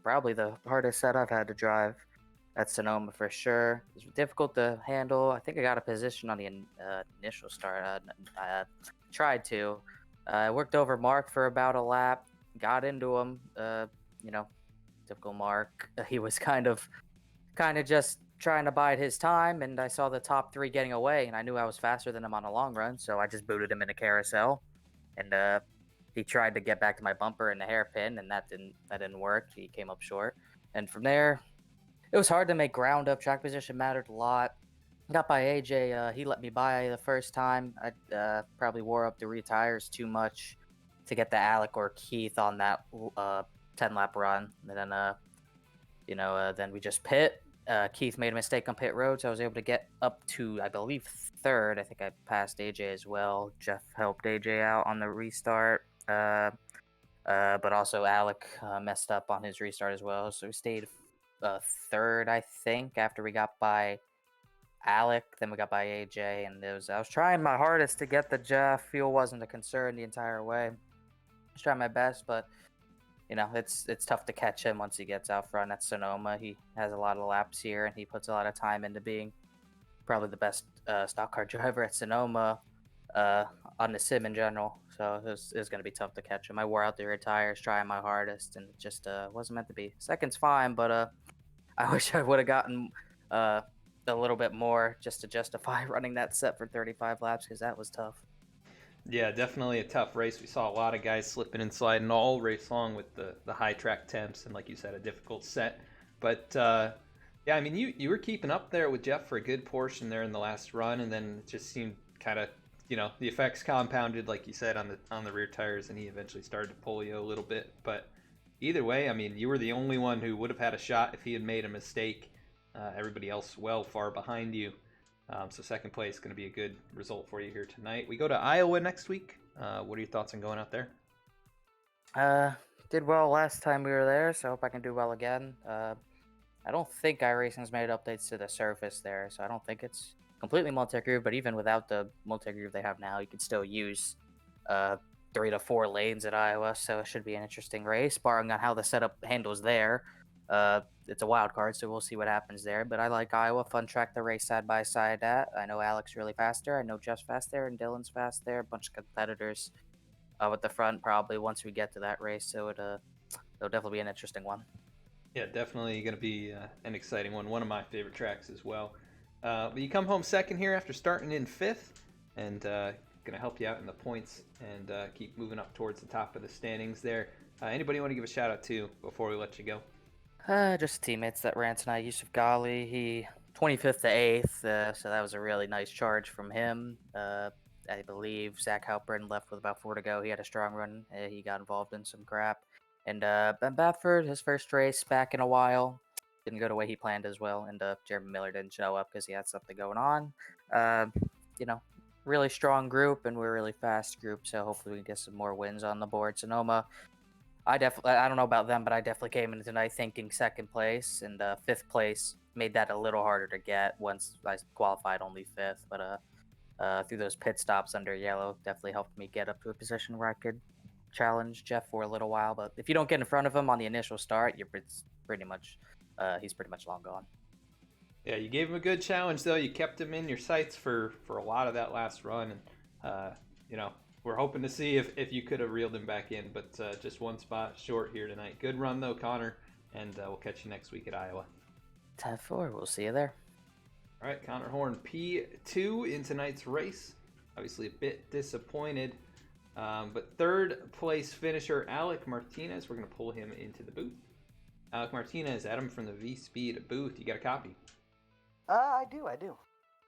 Probably the hardest set I've had to drive at Sonoma for sure. It was difficult to handle. I think I got a position on the initial start. I tried to. I worked over Mark for about a lap, got into him. Typical Mark. He was kind of just trying to bide his time, and I saw the top three getting away, and I knew I was faster than him on a long run, so I just booted him in a carousel, and he tried to get back to my bumper in the hairpin, and that didn't work. He came up short, and from there, it was hard to make ground up. Track position mattered a lot. Got by AJ. He let me by the first time. I probably wore up the rear tires too much to get the Alec or Keith on that 10-lap run. And then, then we just pit. Keith made a mistake on pit road, so I was able to get up to, I believe, third. I think I passed AJ as well. Jeff helped AJ out on the restart. But also Alec messed up on his restart as well. So we stayed third, I think, after we got by Alec. Then we got by AJ, and I was trying my hardest to get the Jeff. Fuel wasn't a concern the entire way. I was trying my best, but it's tough to catch him once he gets out front at Sonoma. He has a lot of laps here, and he puts a lot of time into being probably the best stock car driver at Sonoma on the sim in general. So it was going to be tough to catch him. I wore out the rear tires, trying my hardest, and it just wasn't meant to be. Second's fine, but I wish I would have gotten a little bit more just to justify running that set for 35 laps, because that was tough. Yeah, definitely a tough race. We saw a lot of guys slipping and sliding all race long with the high track temps and, like you said, a difficult set. But yeah, I mean, you were keeping up there with Jeff for a good portion there in the last run, and then it just seemed kind of, the effects compounded, like you said, on the rear tires, and he eventually started to pull you a little bit. But either way, I mean, you were the only one who would have had a shot if he had made a mistake. Everybody else well far behind you. So second place is going to be a good result for you here tonight. We go to Iowa next week. What are your thoughts on going out there? Did well last time we were there, so I hope I can do well again. I don't think iRacing's made updates to the surface there, so I don't think it's completely multi-groove, but even without the multi-groove they have now, you can still use 3 to 4 lanes at Iowa, so it should be an interesting race, barring on how the setup handles there. It's a wild card, so we'll see what happens there. But I like Iowa. Fun track to race side by side at. I know Alec's really fast there. I know Jeff's fast there, and Dylan's fast there. A bunch of competitors at the front probably once we get to that race. So it'll definitely be an interesting one. Yeah, definitely going to be an exciting one. One of my favorite tracks as well. But you come home second here after starting in fifth, and going to help you out in the points and keep moving up towards the top of the standings there. Anybody want to give a shout out to before we let you go? Just teammates that ran tonight. Yusuf Ghali, he 25th to 8th, so that was a really nice charge from him. I believe Zach Halpern left with about 4 to go. He had a strong run. He got involved in some crap. And Ben Bafford, his first race back in a while, didn't go the way he planned as well. And Jeremy Miller didn't show up because he had something going on. Really strong group, and we're a really fast group, so hopefully we can get some more wins on the board. Sonoma, I don't know about them, but I definitely came into tonight thinking second place, and 5th place made that a little harder to get once I qualified only 5th. But through those pit stops under yellow, definitely helped me get up to a position where I could challenge Jeff for a little while. But if you don't get in front of him on the initial start, he's pretty much long gone. Yeah, you gave him a good challenge though. You kept him in your sights for a lot of that last run, and we're hoping to see if you could have reeled him back in, but just one spot short here tonight. Good run, though, Connor, and we'll catch you next week at Iowa. 10-4. We'll see you there. All right, Connor Horn, P2 in tonight's race. Obviously a bit disappointed. But third place finisher Alec Martinez, we're going to pull him into the booth. Alec Martinez, Adam from the V-Speed booth. You got a copy? I do.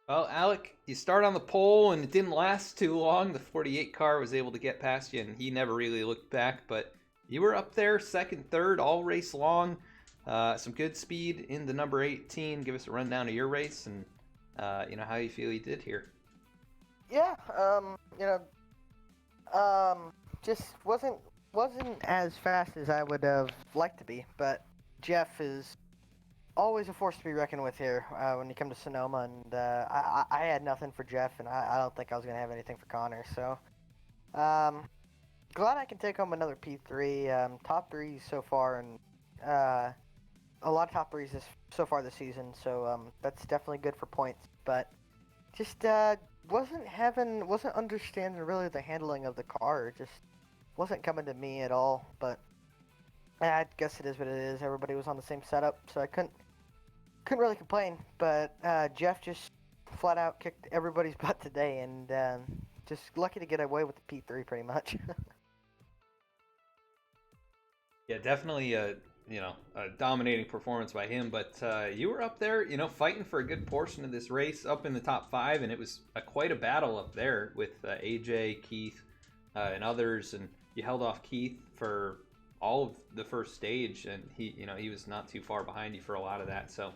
Well, Alec, you start on the pole, and it didn't last too long. The 48 car was able to get past you, and he never really looked back. But you were up there, second, third, all race long. Some good speed in the number 18. Give us a rundown of your race and how you feel you did here. Yeah, just wasn't as fast as I would have liked to be, but Jeff is always a force to be reckoned with here when you come to Sonoma, and I had nothing for Jeff, and I don't think I was going to have anything for Connor, so glad I can take home another P3, top 3 so far, and a lot of top 3s so far this season, so that's definitely good for points, but just wasn't understanding really the handling of the car. It just wasn't coming to me at all, but I guess it is what it is. Everybody was on the same setup, so I couldn't really complain. But Jeff just flat out kicked everybody's butt today, and just lucky to get away with the P3 pretty much. Yeah, definitely a dominating performance by him, but you were up there, fighting for a good portion of this race, up in the top 5, and it was quite a battle up there with AJ, Keith, and others, and you held off Keith for all of the first stage, and he was not too far behind you for a lot of that, so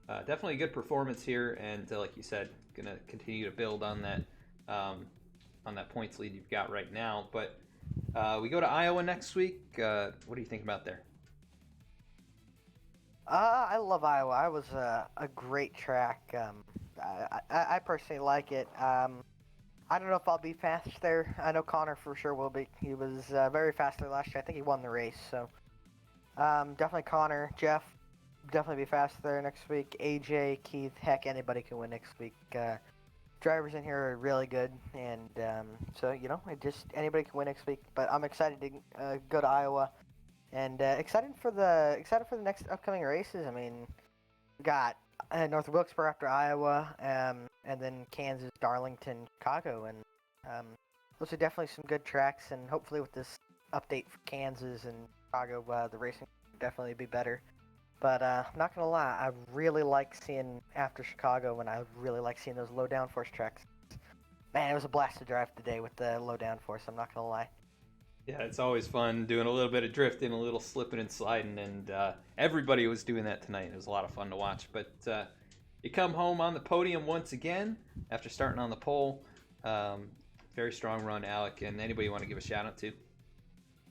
definitely a good performance here, and like you said, gonna continue to build on that points lead you've got right now. But we go to Iowa next week. What do you think about there? I love Iowa. Iowa's a great track. I personally like it. I don't know if I'll be fast there. I know Connor for sure will be. He was very fast there last year. I think he won the race. So definitely Connor, Jeff, definitely be fast there next week. AJ, Keith, heck, anybody can win next week. Drivers in here are really good, and so anybody can win next week. But I'm excited to go to Iowa, and excited for the next upcoming races. I mean, we got North Wilkesboro after Iowa, and then Kansas, Darlington, Chicago, and those are definitely some good tracks. And hopefully with this update for Kansas and Chicago, the racing will definitely be better. But I'm not gonna lie, I really like seeing after Chicago, and I really like seeing those low downforce tracks. Man, it was a blast to drive today with the low downforce. I'm not gonna lie. Yeah, it's always fun doing a little bit of drifting, a little slipping and sliding, and everybody was doing that tonight. It was a lot of fun to watch. But you come home on the podium once again after starting on the pole. Very strong run, Alec. And anybody you want to give a shout out to?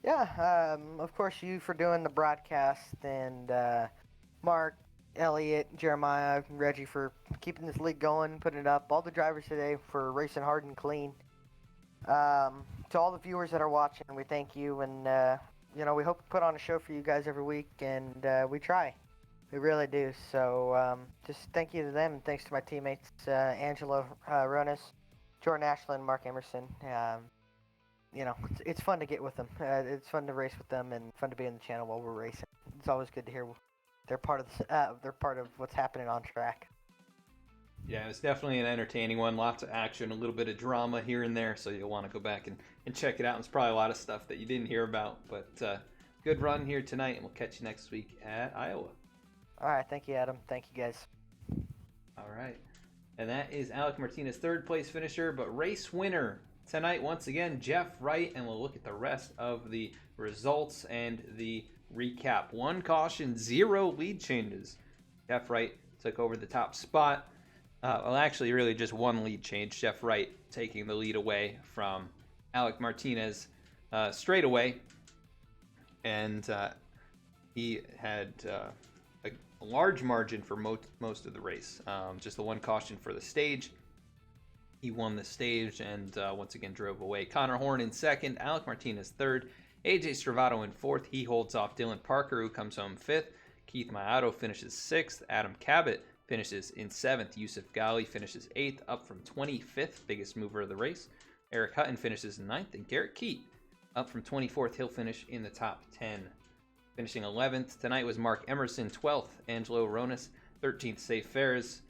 Yeah, of course you for doing the broadcast, and Mark, Elliot, Jeremiah, Reggie for keeping this league going, putting it up. All the drivers today for racing hard and clean. To all the viewers that are watching, we thank you, and we hope to put on a show for you guys every week, and we try. We really do. So just thank you to them, and thanks to my teammates, Angelo Ronas, Jordan Ashland, Mark Emerson. It's fun to get with them. It's fun to race with them, and fun to be in the channel while we're racing. It's always good to hear they're part of what's happening on track. Yeah, it was definitely an entertaining one. Lots of action, a little bit of drama here and there, so you'll want to go back and check it out. There's probably a lot of stuff that you didn't hear about, but good run here tonight, and we'll catch you next week at Iowa. All right, thank you, Adam. Thank you, guys. All right, and that is Alec Martinez, third place finisher, but race winner tonight, once again, Jeff Wright, and we'll look at the rest of the results and the recap. 1 caution, 0 lead changes. Jeff Wright took over the top spot. Well, actually, really just 1 lead change. Jeff Wright taking the lead away from Alec Martinez straight away. And he had a large margin for most of the race. Just the 1 caution for the stage. He won the stage and once again drove away. Connor Horn in second, Alec Martinez third, AJ Stravato in fourth. He holds off Dylan Parker, who comes home fifth. Keith Mayato finishes sixth. Adam Cabot finishes in 7th. Yusuf Ghali finishes 8th, up from 25th, biggest mover of the race. Eric Hutton finishes 9th, and Garrett Keat, up from 24th, he'll finish in the top 10. Finishing 11th tonight was Mark Emerson, 12th. Angelo Ronas, 13th, Safe Ferris.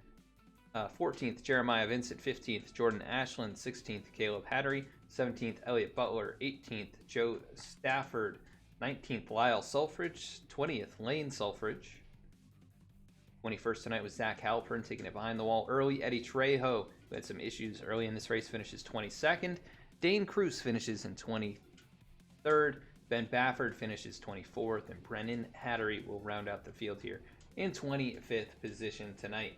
14th, Jeremiah Vincent. 15th, Jordan Ashland. 16th, Caleb Hattery. 17th, Elliot Butler. 18th, Joe Stafford. 19th, Lyle Sulfridge. 20th, Lane Sulfridge. 21st tonight was Zach Halpern taking it behind the wall early. Eddie Trejo, who had some issues early in this race, finishes 22nd. Dane Cruz finishes in 23rd. Ben Bafford finishes 24th. And Brennan Hattery will round out the field here in 25th position tonight.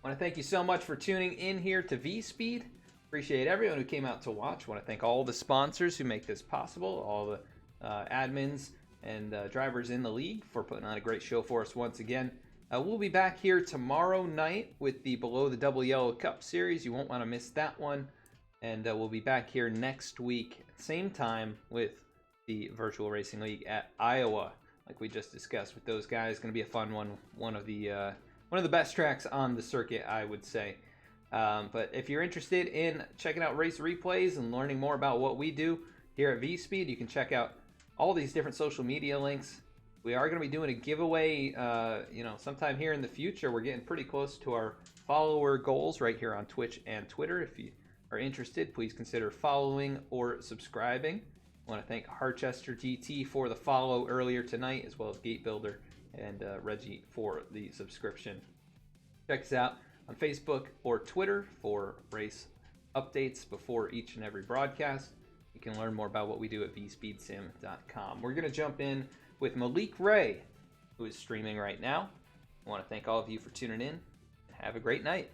I want to thank you so much for tuning in here to V-Speed. Appreciate everyone who came out to watch. I want to thank all the sponsors who make this possible, all the admins and drivers in the league for putting on a great show for us once again. We'll be back here tomorrow night with the Below the Double Yellow Cup Series. You won't want to miss that one. And we'll be back here next week, same time, with the Virtual Racing League at Iowa, like we just discussed with those guys. Going to be a fun one. One of the best tracks on the circuit, I would say. But if you're interested in checking out race replays and learning more about what we do here at V-Speed, you can check out all these different social media links. We are going to be doing a giveaway, sometime here in the future. We're getting pretty close to our follower goals right here on Twitch and Twitter. If you are interested, please consider following or subscribing. I want to thank Harchester GT for the follow earlier tonight, as well as Gate Builder and Reggie for the subscription. Check us out on Facebook or Twitter for race updates before each and every broadcast. You can learn more about what we do at vspeedsim.com. We're going to jump in with Malik Ray, who is streaming right now. I want to thank all of you for tuning in. Have a great night.